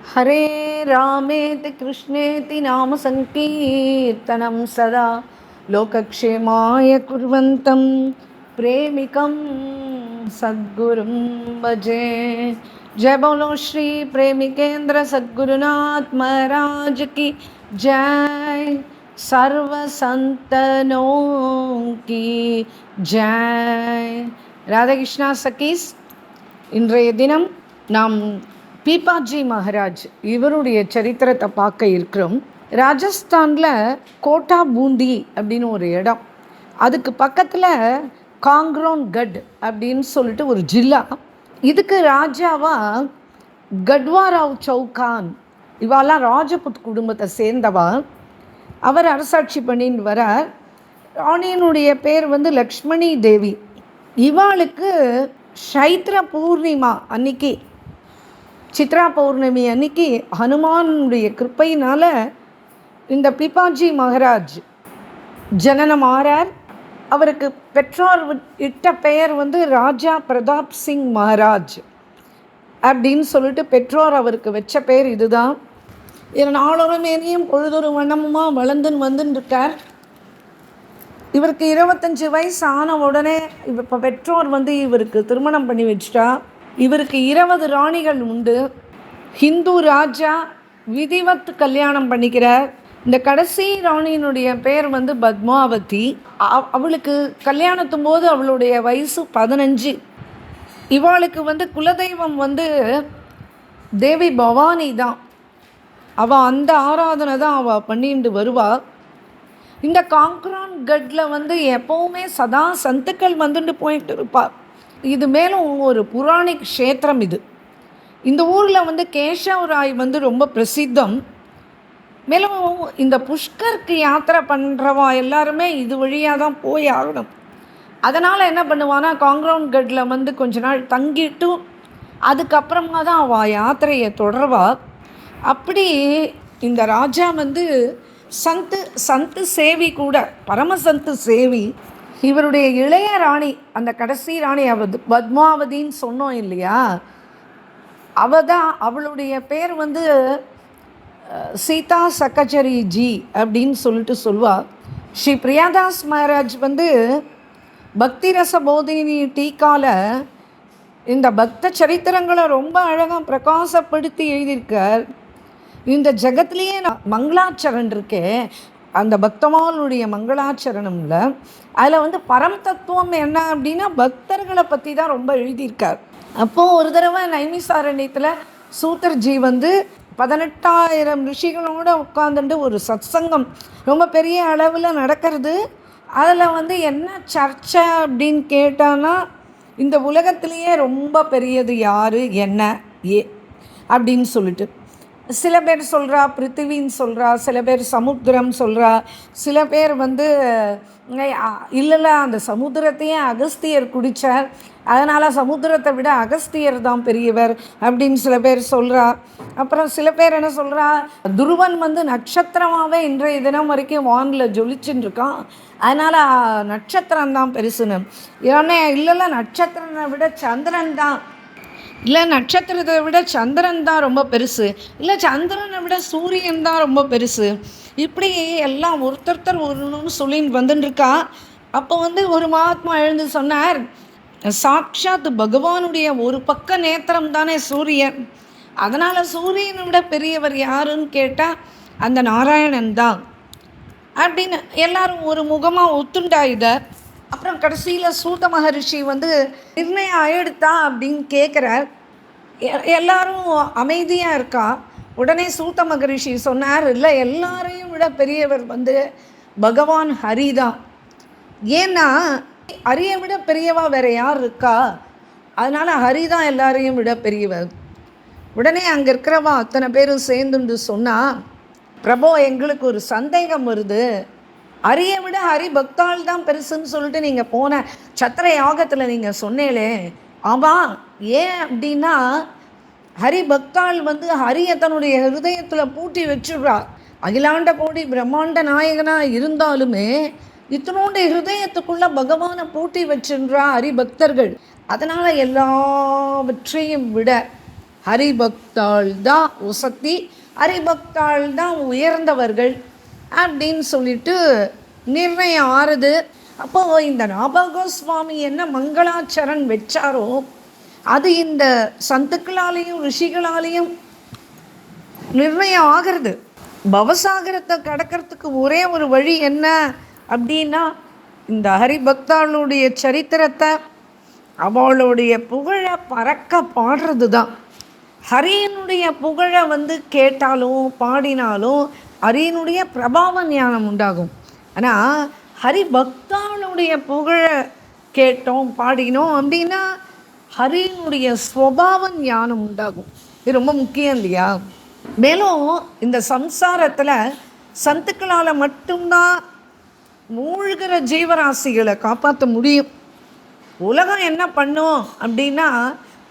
हरे रामेति कृष्णेति नाम संकीर्तनं सदा लोकक्षेमाय कुर्वन्तं प्रेमिकं सद्गुरुं भजे। जय बोलो श्री प्रेमिकेंद्र सद्गुरुनाथ महाराज की जय। सर्व संतनों की जय। राधा कृष्णा सखीஸ், இன்றைய தினம் நாம் பீபாஜி மகாராஜ் இவருடைய சரித்திரத்தை பார்க்க இருக்கிறோம். ராஜஸ்தானில் கோட்டா பூந்தி அப்படின்னு ஒரு இடம், அதுக்கு பக்கத்தில் காங்க்ரோன்கட் அப்படின்னு சொல்லிட்டு ஒரு ஜில்லா. இதுக்கு ராஜாவா கட்வாராவ் சௌகான், இவாலாம் ராஜபுத் குடும்பத்தை சேர்ந்தவா. அவர் அரசாட்சி பண்ணின்னு வரார். ராணியினுடைய பேர் லக்ஷ்மணி தேவி. இவாளுக்கு சைத்ர பூர்ணிமா அன்னைக்கு, சித்ரா பௌர்ணமி அன்னைக்கு ஹனுமானுடைய கிருப்பையினால் இந்த பீபாஜி மகாராஜ் ஜனனம் ஆறார். அவருக்கு பெற்றோர் இட்ட பெயர் ராஜா பிரதாப் சிங் மகாராஜ் அப்படின்னு சொல்லிட்டு பெற்றோர் அவருக்கு வச்ச பெயர் இதுதான். நாளொரு மேனியும் பொழுதொரு வண்ணமுமாக வளர்ந்துன்னு வந்துருக்கார். இவருக்கு 25 வயசு ஆன உடனே இப்போ பெற்றோர் இவருக்கு திருமணம் பண்ணி வச்சிட்டா. இவருக்கு 20 ராணிகள் உண்டு. ஹிந்து ராஜா விதிவத் கல்யாணம் பண்ணிக்கிறார். இந்த கடைசி ராணியினுடைய பேர் பத்மாவதி. அவளுக்கு கல்யாணத்தும் போது அவளுடைய வயசு 15. இவளுக்கு குலதெய்வம் தேவி பவானி தான். அவள் அந்த ஆராதனை தான் அவள் பண்ணிட்டு வருவாள். இந்த காங்க்ரோன்கட்டில் எப்போவுமே சதா சந்துக்கள் வந்துட்டு போயிட்டு இருப்பாள். இது மேலும் ஒரு புராணிக் க்ஷேத்திரம் இது. இந்த ஊரில் கேசவராய் ரொம்ப பிரசித்தம். மேலும் இந்த புஷ்கருக்கு யாத்திரை பண்ணுறவா எல்லாருமே இது வழியாக தான் போய் ஆகணும். அதனால் என்ன பண்ணுவான்னா, காங்க்ரோன்கட்டில் கொஞ்ச நாள் தங்கிட்டு அதுக்கப்புறமா தான் அவள் யாத்திரையை தொடர்வா. அப்படி இந்த ராஜா சந்து சேவி கூட, பரமசந்து சேவி. இவருடைய இளைய ராணி, அந்த கடைசி ராணி பத்மாவதின்னு சொன்னோம் இல்லையா, தான். அவளுடைய பேர் சீதா சக்கச்சரி ஜி அப்படின்னு சொல்லிட்டு சொல்லுவாள். ஸ்ரீ பிரியாதாஸ் மகாராஜ் பக்தி ரச போதினி டீக்கால இந்த பக்த சரித்திரங்களை ரொம்ப அழகாக பிரகாசப்படுத்தி எழுதியிருக்கார். இந்த ஜகத்துலேயே மங்களாச்சரண் இருக்கே, அந்த பக்தமாளுடைய மங்களாச்சரணம்ல அதில் பரம் தத்துவம் என்ன அப்படின்னா பக்தர்களை பற்றி தான் ரொம்ப எழுதியிருக்கார். அப்போது ஒரு தடவை நைமிசாரண்யத்தில் சூத்தர்ஜி 18,000 ரிஷிகளோடு உட்காந்துட்டு ஒரு சத்சங்கம் ரொம்ப பெரிய அளவில் நடக்கிறது. அதில் என்ன சர்ச்சை அப்படின்னு கேட்டான்னா, இந்த உலகத்திலேயே ரொம்ப பெரியது யார், என்ன, ஏ அப்படின்னு சொல்லிட்டு சில பேர் சொல்கிறா பிருத்திவின்னு சொல்கிறா, சில பேர் சமுத்திரம் சொல்கிறா, சில பேர் இல்லை அந்த சமுத்திரத்தையே அகஸ்தியர் குடித்தார், அதனால் சமுத்திரத்தை விட அகஸ்தியர் தான் பெரியவர் அப்படின்னு சில பேர் சொல்கிறா. அப்புறம் சில பேர் என்ன சொல்கிறா, துருவன் நட்சத்திரமாகவே இன்றைய தினம் வரைக்கும் வானில் ஜொலிச்சுன்னு இருக்கான், அதனால் நட்சத்திரம் தான் பெருசுன்னு. ஏன்னா இல்லை நட்சத்திரனை விட சந்திரன் தான், இல்லை நட்சத்திரத்தை விட சந்திரன் தான் ரொம்ப பெருசு, இல்லை சந்திரனை விட சூரியன் தான் ரொம்ப பெருசு. இப்படி எல்லாம் ஒருத்தர் ஒருன்னு சொல்லின்னு வந்துட்டுருக்கா. அப்போ ஒரு மகாத்மா எழுந்து சொன்னார், சாக்ஷாத் பகவானுடைய ஒரு பக்க நேத்திரம் தானே சூரியன், அதனால் சூரியனை விட பெரியவர் யாருன்னு கேட்டால் அந்த நாராயணன் தான் அப்படின்னு எல்லாரும் ஒரு முகமாக ஒத்துண்டா இதை. அப்புறம் கடைசியில் சூத மகரிஷி நிர்ணயம் ஆயிடுத்தா அப்படின்னு கேட்குறார். எல்லாரும் அமைதியாக இருக்கா. உடனே சூத மகரிஷி சொன்னார், இல்லை எல்லாரையும் விட பெரியவர் பகவான் ஹரி தான். ஏன்னா ஹரியை விட பெரியவா வேறு யார் இருக்கா, அதனால் ஹரி தான் எல்லாரையும் விட பெரியவர். உடனே அங்கே இருக்கிறவா அத்தனை பேரும் சேர்ந்துண்டு சொன்னால், பிரபோ எங்களுக்கு ஒரு சந்தேகம் வருது, ஹரியை விட ஹரி பக்தாள் தான் பெருசுன்னு சொல்லிட்டு நீங்கள் போன சத்திர யாகத்தில் நீங்கள் சொன்னேலே, ஆமாம் ஏன் அப்படின்னா ஹரி பக்தாள் ஹரியை தன்னுடைய ஹிருதயத்தில் பூட்டி வச்சுடுறா. அகிலாண்ட கோடி பிரம்மாண்ட நாயகனாக இருந்தாலுமே இத்தனோட ஹிருதயத்துக்குள்ளே பகவானை பூட்டி வச்சுன்றா ஹரி பக்தர்கள். அதனால் எல்லாவற்றையும் விட ஹரிபக்தாள் தான் உசத்தி, ஹரிபக்தாள் தான் உயர்ந்தவர்கள் அப்படின்னு சொல்லிட்டு நிர்ணயம் ஆறுது. அப்போது இந்த நாபகோஸ்வாமி என்ன மங்களாச்சரண் வச்சாரோ அது இந்த சந்துக்களாலேயும் ரிஷிகளாலேயும் நிர்ணயம் ஆகிறது. பவசாகரத்தை கடக்கிறதுக்கு ஒரே ஒரு வழி என்ன அப்படின்னா, இந்த ஹரிபக்தாளுடைய சரித்திரத்தை அவளுடைய புகழை பறக்க பாடுறது தான். ஹரியனுடைய புகழை கேட்டாலும் பாடினாலும் ஹரியனுடைய பிரபாவ ஞானம் உண்டாகும். ஆனால் ஹரிபக்தாளுடைய புகழை கேட்டோம் பாடினோம் அப்படின்னா ஹரியனுடைய ஸ்வபாவ ஞானம் உண்டாகும். இது ரொம்ப முக்கியம் இல்லையா? மேலும் இந்த சம்சாரத்தில் சந்துக்களால் மட்டும்தான் மூழ்கிற ஜீவராசிகளை காப்பாற்ற முடியும். உலகம் என்ன பண்ணும் அப்படின்னா,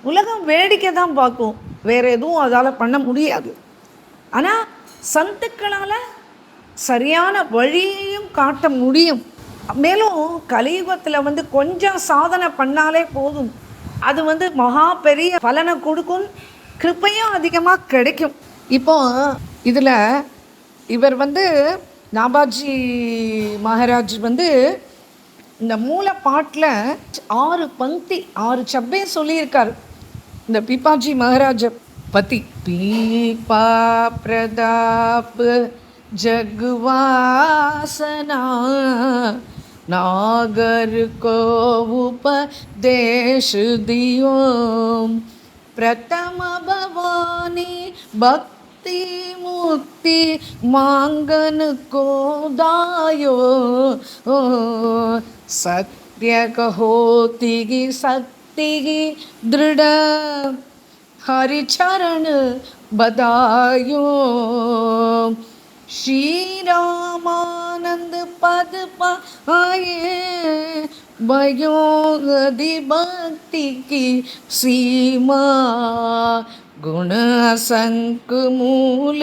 உலகம் வேடிக்கை தான் பார்க்கும், வேறு எதுவும் அதால் பண்ண முடியாது. ஆனால் சந்துக்களால் சரியான வழியையும் காட்ட முடியும். மேலும் கலியுகத்தில் கொஞ்சம் சாதனை பண்ணாலே போதும், அது மகா பெரிய பலனை கொடுக்கும், கிருப்பையும் அதிகமாக கிடைக்கும். இப்போ இதில் இவர் நாபாஜி மகாராஜ் இந்த மூல பாட்டில் 6 பங்கி 6 சப்பே சொல்லியிருக்கார் இந்த பீபாஜி மகாராஜை பற்றி. பீபா பிரதாப் ஜக்வாசனா நாகர் கோ உபதேஷ் தியோ பிரதம பவானி பக்தி முக்தி மாங்கன் को दायो सत्य कहोति की शक्ति की दृढ़ हरिचरण बदायो श्री रामानंद पद पाए भयोगति भक्ति की सीमा गुण संक मूल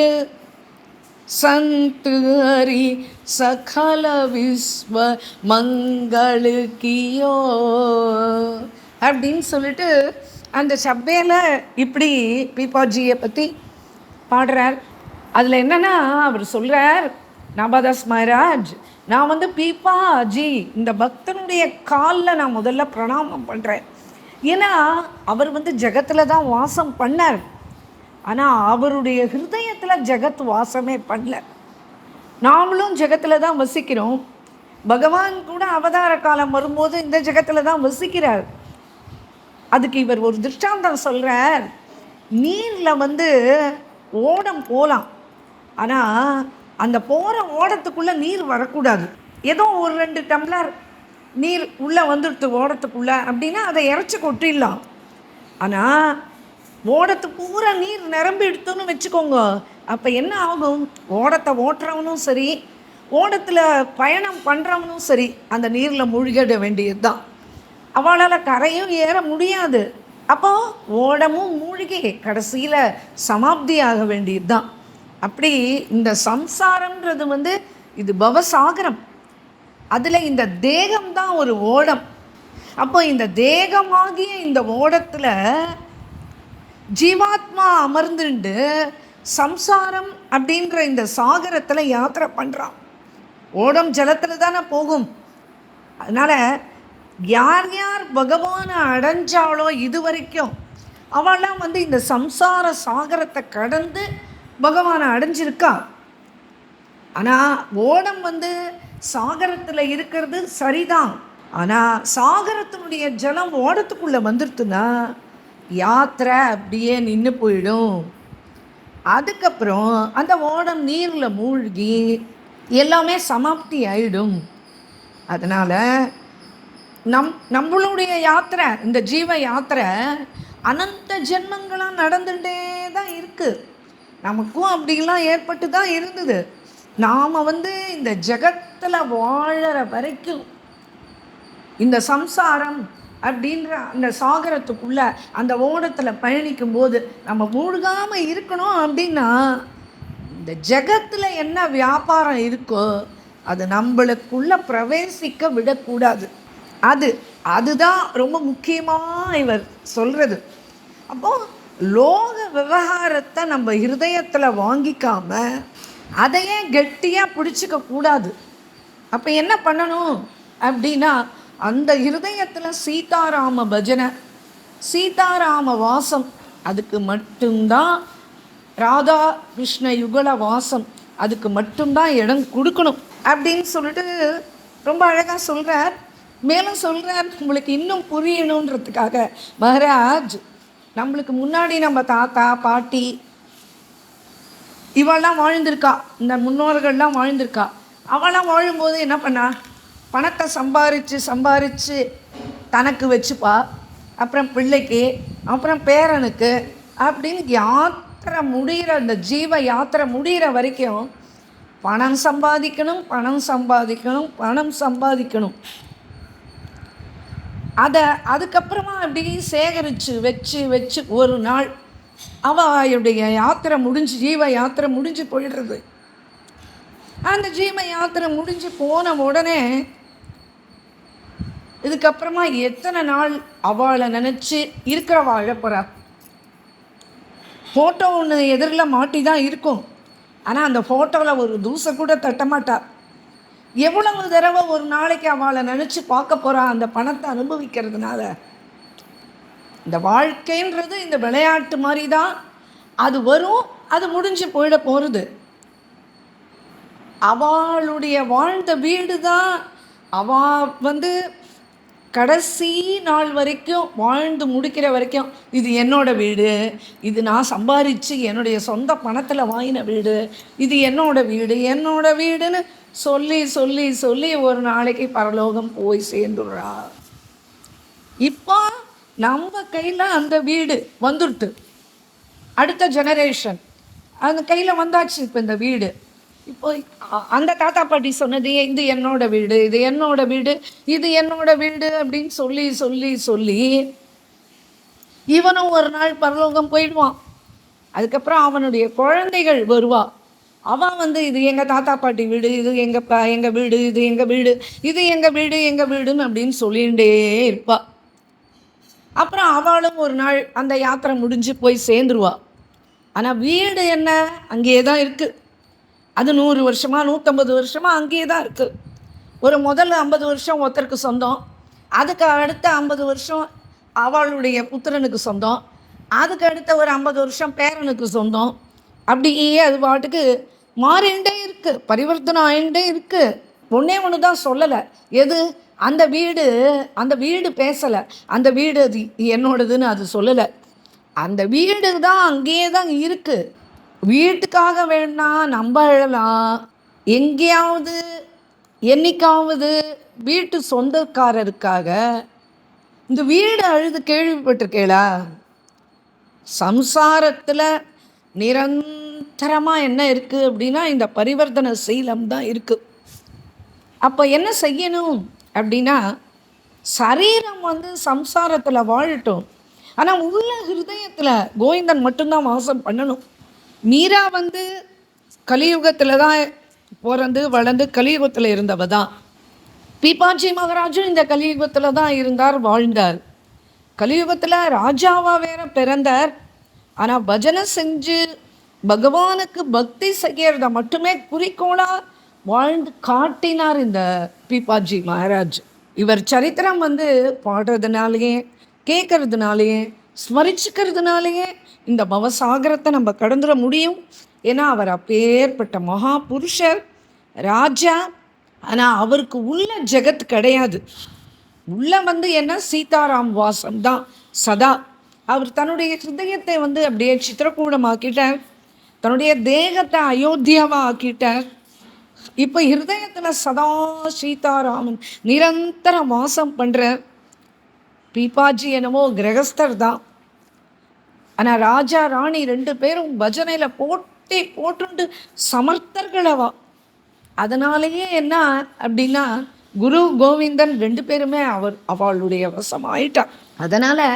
संत हरि सकल विश्व मंगल कियो அப்படின்னு சொல்லிட்டு அந்த சப்பையில் இப்படி பீபாஜியை பற்றி பாடுறார். அதில் என்னென்னா அவர் சொல்கிறார், நாபாதாஸ் மகாராஜ், நான் பீபாஜி இந்த பக்தனுடைய காலில் நான் முதல்ல பிரணாமம் பண்ணுறேன். ஏன்னா அவர் ஜகத்தில் தான் வாசம் பண்ணார், ஆனால் அவருடைய ஹிருதயத்தில் ஜகத் வாசமே பண்ணல. நாமளும் ஜகத்தில் தான் வசிக்கிறோம். பகவான் கூட அவதார காலம் வரும்போது இந்த ஜகத்தில் தான் வசிக்கிறார். அதுக்கு இவர் ஒரு திருஷ்டாந்தம் சொல்கிறார். நீரில் ஓடம் போகலாம், ஆனால் அந்த போகிற ஓடத்துக்குள்ளே நீர் வரக்கூடாது. ஏதோ ஒரு 2 டம்ளர் நீர் உள்ளே வந்துடுத்து ஓடத்துக்குள்ளே அப்படின்னா அதை இறச்சி கொட்டிடலாம். ஆனால் ஓடத்துக்கு பூரா நீர் நிரம்பி எடுத்தோன்னு வச்சுக்கோங்க, அப்போ என்ன ஆகும்? ஓடத்தை ஓட்டுறவனும் சரி, ஓடத்தில் பயணம் பண்ணுறவனும் சரி, அந்த நீரில் மூழ்கிட வேண்டியது தான். அவளால் கரையும் ஏற முடியாது. அப்போது ஓடமும் மூழ்கி கடைசியில் சமாப்தி ஆக வேண்டியது தான். அப்படி இந்த சம்சாரம்ன்றது இது பவசாகரம். அதில் இந்த தேகம்தான் ஒரு ஓடம். அப்போ இந்த தேகமாகிய இந்த ஓடத்தில் ஜீவாத்மா அமர்ந்துண்டு சம்சாரம் அப்படின்ற இந்த சாகரத்தில் யாத்திரை பண்ணுறான். ஓடம் ஜலத்தில் தானே போகும். அதனால் யார் யார் பகவானை அடைஞ்சாலோ இது வரைக்கும் அவெல்லாம் இந்த சம்சார சாகரத்தை கடந்து பகவானை அடைஞ்சிருக்கா. ஆனால் ஓடம் சாகரத்தில் இருக்கிறது சரிதான், ஆனால் சாகரத்தினுடைய ஜலம் ஓடத்துக்குள்ளே வந்துடுத்துன்னா யாத்திரை அப்படியே நின்று போயிடும். அதுக்கப்புறம் அந்த ஓடம் நீரில் மூழ்கி எல்லாமே சமாப்தி ஆயிடும். அதனால் நம்மளுடைய யாத்திரை, இந்த ஜீவ யாத்திரை அனந்த ஜென்மங்களாக நடந்துகிட்டே தான் இருக்குது. நமக்கும் அப்படிலாம் ஏற்பட்டு தான் இருந்தது. நாம் இந்த ஜகத்தில் வாழற வரைக்கும் இந்த சம்சாரம் அப்படின்ற அந்த சாகரத்துக்குள்ளே அந்த ஓடத்தில் பயணிக்கும்போது நம்ம மூழ்காமல் இருக்கணும். அப்படின்னா இந்த ஜகத்தில் என்ன வியாபாரம் இருக்கோ அது நம்மளுக்குள்ளே பிரவேசிக்க விடக்கூடாது. அதுதான் ரொம்ப முக்கியமாக இவர் சொல்கிறது. அப்போது லோக விவகாரத்தை நம்ம இருதயத்தில் வாங்கிக்காம அதையே கெட்டியாக பிடிச்சிக்க கூடாது. அப்போ என்ன பண்ணணும் அப்படின்னா, அந்த இருதயத்தில் சீதாராம பஜனை, சீதாராம வாசம், அதுக்கு மட்டும்தான் ராதா கிருஷ்ண யுகல வாசம், அதுக்கு மட்டும்தான் இடம் கொடுக்கணும் அப்படின்னு சொல்லிட்டு ரொம்ப அழகாக சொல்கிறார். மேலும் சொல்கிறார், உங்களுக்கு இன்னும் புரியணுன்றதுக்காக, மகாராஜ் நம்மளுக்கு முன்னாடி நம்ம தாத்தா பாட்டி இவெல்லாம் வாழ்ந்திருக்கா, இந்த முன்னோர்கள்லாம் வாழ்ந்திருக்கா. அவெல்லாம் வாழும்போது என்ன பண்ணா, பணத்தை சம்பாரித்து தனக்கு வச்சுப்பா, அப்புறம் பிள்ளைக்கு, அப்புறம் பேரனுக்கு அப்படின்னு யாத்திரை முடிகிற, அந்த ஜீவ யாத்திரை முடிகிற வரைக்கும் பணம் சம்பாதிக்கணும், பணம் சம்பாதிக்கணும், பணம் சம்பாதிக்கணும். அதுக்கப்புறமா அப்படி சேகரித்து வச்சு ஒரு நாள் அவளுடைய யாத்திரை முடிஞ்சு, ஜீவ யாத்திரை முடிஞ்சு போயிடுறது. அந்த ஜீவ யாத்திரை முடிஞ்சு போன உடனே இதுக்கப்புறமா எத்தனை நாள் அவளை நினச்சி இருக்கிற வாழ போகிறா. ஃபோட்டோ ஒன்று எதிரில் மாட்டி தான் இருக்கும், ஆனால் அந்த ஃபோட்டோவில் ஒரு தூசை கூட தட்டமாட்டார். எவ்வளவு தடவை ஒரு நாளைக்கு அவளை நினச்சி பார்க்க போகிறா அந்த பணத்தை அனுபவிக்கிறதுனால. இந்த வாழ்க்கைன்றது இந்த விளையாட்டு மாதிரி தான், அது வரும், அது முடிஞ்சு போயிட போகிறது. அவளுடைய வாழ்ந்த வீடு தான் அவள் கடைசி நாள் வரைக்கும் வாழ்ந்து முடிக்கிற வரைக்கும் இது என்னோடய வீடு, இது நான் சம்பாதிச்சு என்னுடைய சொந்த பணத்தில் வாங்கின வீடு, இது என்னோட வீடுன்னு சொல்லி சொல்லி சொல்லி ஒரு நாளைக்கு பரலோகம் போய் சேர்ந்துடுறா. இப்போ நம்ம கையில் அந்த வீடு வந்துடுது, அடுத்த ஜெனரேஷன் அந்த கையில் வந்தாச்சு. இப்போ இந்த வீடு, இப்போ அந்த தாத்தா பாட்டி சொன்னது இது என்னோட வீடு, இது என்னோட வீடு, இது என்னோட வீடு அப்படின்னு சொல்லி சொல்லி சொல்லி இவனும் ஒரு நாள் பரலோகம் போயிடுவான். அதுக்கப்புறம் அவனுடைய குழந்தைகள் வருவா. அவன் இது எங்கள் தாத்தா பாட்டி வீடு, இது எங்கள் வீடு, இது எங்கள் வீடு, இது எங்கள் வீடுன்னு அப்படின்னு சொல்லிகிட்டே இருப்பா. அப்புறம் அவளும் ஒரு நாள் அந்த யாத்திரை முடிஞ்சு போய் சேர்ந்துருவா. ஆனால் வீடு என்ன, அங்கேயே தான் இருக்குது. அது 100 வருஷமா 150 வருஷமா அங்கேயே தான் இருக்குது. ஒரு முதல்ல 50 வருஷம் ஒருத்தருக்கு சொந்தம், அதுக்கு அடுத்த 50 வருஷம் அவளுடைய புத்திரனுக்கு சொந்தம், அதுக்கு அடுத்த ஒரு 50 வருஷம் பேரனுக்கு சொந்தம். அப்படியே அது பாட்டுக்கு மாறிண்டே இருக்குது, பரிவர்த்தனை ஆகிண்டே இருக்குது. ஒன்று தான் சொல்லலை, எது அந்த வீடு பேசலை, அந்த வீடு அது என்னோடதுன்னு அது சொல்லலை. அந்த வீடு தான் அங்கேயே தான் இருக்குது. வீட்டுக்காக வேணா நம்ம எழலாம், எங்கேயாவது என்னைக்காவது வீட்டு சொந்தக்காரருக்காக இந்த வீடு அழுது கேள்விப்பட்டிருக்கேளா? சம்சாரத்தில் நிரந்தரமாக என்ன இருக்குது அப்படின்னா இந்த பரிவர்த்தனை சீலம் தான் இருக்குது. அப்போ என்ன செய்யணும் அப்படின்னா, சரீரம் சம்சாரத்தில் வாழட்டும், ஆனால் உள்ள ஹிருதயத்தில் கோவிந்தன் மட்டும்தான் வாசம் பண்ணணும். மீரா கலியுகத்தில் தான் பிறந்து வளர்ந்து கலியுகத்தில் இருந்தவ தான். பீபாஜி மகாராஜும் இந்த கலியுகத்தில் தான் இருந்தார், வாழ்ந்தார். கலியுகத்தில் ராஜாவாக வேற பிறந்தார். ஆனால் பஜனை செஞ்சு பகவானுக்கு பக்தி செய்கிறத மட்டுமே குறிக்கோளாக வாழ்ந்து காட்டினார் இந்த பீபாஜி மகாராஜ். இவர் சரித்திரம் பாடுறதுனாலேயே, கேட்கறதுனாலேயே, ஸ்மரிச்சுக்கிறதுனாலேயே இந்த பவசாகரத்தை நம்ம கடந்துட முடியும். ஏன்னா அவர் அப்பேற்பட்ட மகா புருஷர், ராஜா. ஆனால் அவருக்கு உள்ள ஜெகத் கிடையாது. உள்ள என்ன சீதாராம் வாசம் தான் சதா. அவர் தன்னுடைய ஹிருதயத்தை அப்படியே சித்திரக்கூடமாக்கிட்டார், தன்னுடைய தேகத்தை அயோத்தியாவாக ஆக்கிட்டார். இப்போ ஹிருதயத்தில் சதா சீதாராமன் நிரந்தர வாசம் பண்ணுற பீபாஜி என்னமோ கிரகஸ்தர் தான். ஆனால் ராஜா ராணி 2 பேரும் பஜனையில் போட்டுண்டு சமர்த்தர்களவா. அதனாலேயே என்ன அப்படின்னா, குரு கோவிந்தன் 2 பேருமே அவளுடைய வசம் ஆயிட்டார். அதனால்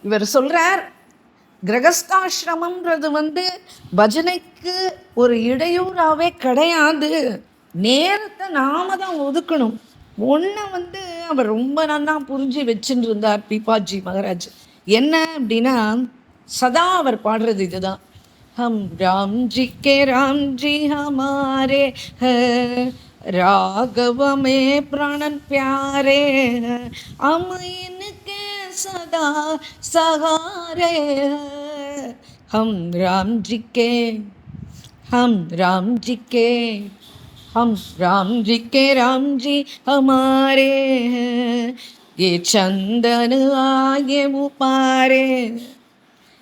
இவர் சொல்கிறார், கிரகஸ்தாசிரமன்றது பஜனைக்கு ஒரு இடையூறாகவே கிடையாது. நேரத்தை நாம தான் ஒதுக்கணும். ஒன்று அவர் ரொம்ப நல்லா புரிஞ்சு வச்சுட்டு இருந்தார் பீபாஜி மகாராஜ். என்ன அப்படின்னா, சதா அவர் பாடுறது இதுதான். ஹம் ராம்ஜி கே ராம்ஜி ஹமாரே ஹை, राघव में प्राणन प्यारे हैं, हम इनके सदा सहारे हैं। हम राम जी के, हम राम जी के, हम राम जी के राम जी हमारे हैं। ये चंदन आगे मुपारे,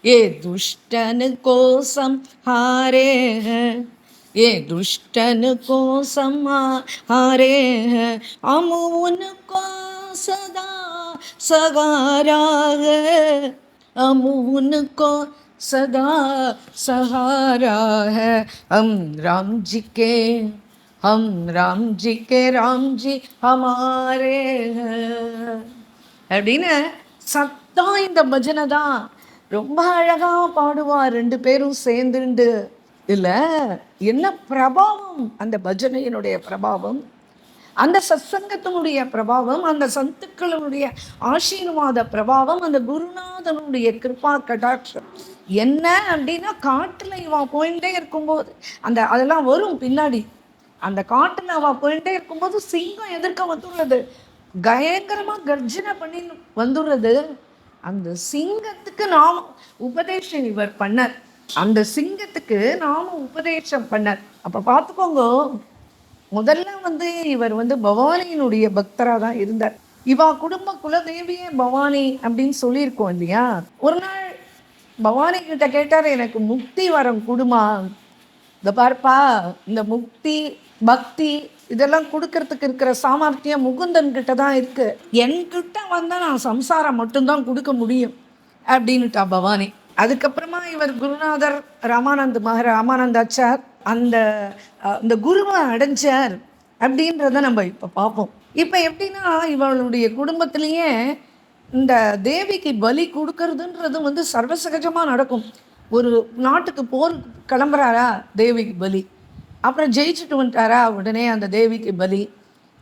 ये दुष्टन को संहारे हैं, ये दुष्टन को संहारे हैं। हम उनको सदा सहारा है, हम उनको सदा सहारा है। हम राम जी के, हम राम जी के राम जी हमारे हैं அப்படின்னு சத்தம் இந்த பஜனை தான். ரொம்ப அழகா பாடுவார் ரெண்டு பேரும் சேர்ந்துண்டு. இல்லை என்ன பிரபாவம் அந்த பஜனையினுடைய பிரபாவம், அந்த சத்சங்கத்தினுடைய பிரபாவம், அந்த சத்துக்களுடைய ஆசீர்வாத பிரபாவம், அந்த குருநாதனுடைய கிருபா கடாட்சம் என்ன அப்படின்னா, காட்டில் இவன் போயிட்டே இருக்கும்போது அதெல்லாம் வரும் பின்னாடி. அந்த காட்டில் அவள் போயிட்டே இருக்கும்போது சிங்கம் எதிர்க்க வந்துடுறது, பயங்கரமாக கர்ஜனை பண்ணி வந்துடுறது. அந்த சிங்கத்துக்கு நாம உபதேசம் இவர் பண்ணார், அந்த சிங்கத்துக்கு நாம உபதேசம் பண்ணார். அப்போ பார்த்துக்கோங்க, முதல்ல இவர் பவானியினுடைய பக்தராக தான் இருந்தார். இவா குடும்ப குலதேவியே பவானி அப்படின்னு சொல்லியிருக்கோம் இல்லையா. ஒரு நாள் பவானி கிட்ட கேட்டார், எனக்கு முக்தி வரம் கொடுமா, இந்த பார்ப்பா இந்த முக்தி பக்தி இதெல்லாம் கொடுக்கறதுக்கு இருக்கிற சாமர்த்தியம் முகுந்தன் கிட்ட தான் இருக்கு, என்கிட்ட வந்தால் நான் சம்சாரம் மட்டும்தான் கொடுக்க முடியும் அப்படின்னுட்டா பவானி. அதுக்கப்புறமா இவர் குருநாதர் ராமானந்தாச்சார் அந்த குருவை அடைஞ்சார் அப்படின்றத நம்ம இப்போ பார்ப்போம். இப்போ எப்படின்னா, இவளுடைய குடும்பத்திலேயே இந்த தேவிக்கு பலி கொடுக்கறதுன்றது சர்வசகஜமாக நடக்கும். ஒரு நாட்டுக்கு போர் கிளம்புறாரா, தேவிக்கு பலி. அப்புறம் ஜெயிச்சுட்டு வந்துட்டாரா, உடனே அந்த தேவிக்கு பலி.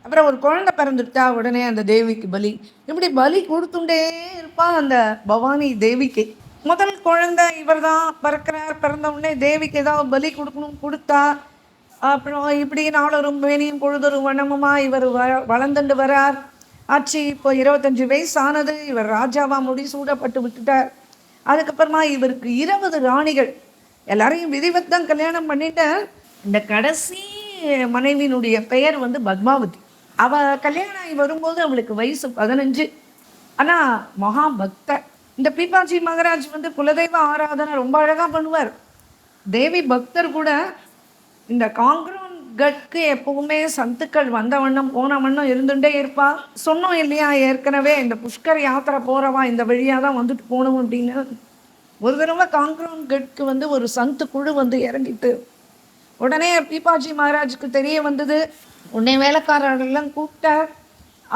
அப்புறம் ஒரு குழந்தை பிறந்துட்டா உடனே அந்த தேவிக்கு பலி. இப்படி பலி கொடுத்துட்டே இருப்பா அந்த பவானி தேவிக்கு. முதல் குழந்தை இவர் தான் பிறக்கிறார். பிறந்த உடனே தேவிக்கு ஏதாவது பலி கொடுக்கணும், கொடுத்தா. அப்புறம் இப்படி நாளொரும் வேணியும் பொழுதொரும் வண்ணமுமாக இவர் வளர்ந்துட்டு வரார். ஆச்சு இப்போ 25 வயசு ஆனது. இவர் ராஜாவாக முடிசூடப்பட்டு விட்டுட்டார். அதுக்கப்புறமா இவருக்கு 20 ராணிகள், எல்லாரையும் விதிவத்தான் கல்யாணம் பண்ணிட்டு. இந்த கடைசி மனைவியினுடைய பெயர் பத்மாவதி. அவள் கல்யாணம் ஆகி வரும்போது அவளுக்கு வயசு 15. ஆனால் மகாபக்தர். இந்த பீபாஜி மகராஜ் குலதெய்வ ஆராதனை ரொம்ப அழகாக பண்ணுவார். தேவி பக்தர் கூட. இந்த காங்கிரோன் கட்க்கு எப்பவுமே சந்துக்கள் வந்த வண்ணம் போன வண்ணம் இருந்துகிட்டே இருப்பா. சொன்னோம் இல்லையா ஏற்கனவே, இந்த புஷ்கர் யாத்திரை போகிறவா இந்த வழியாக தான் வந்துட்டு போகணும் அப்படின்னு. ஒரு தடவை காங்கிரோன் கட்க்கு ஒரு சந்து குழு இறங்கிட்டு உடனே பீபாஜி மகாராஜுக்கு தெரிய வந்தது. உடனே வேலைக்காரர்கள்லாம் கூப்பிட்டார்.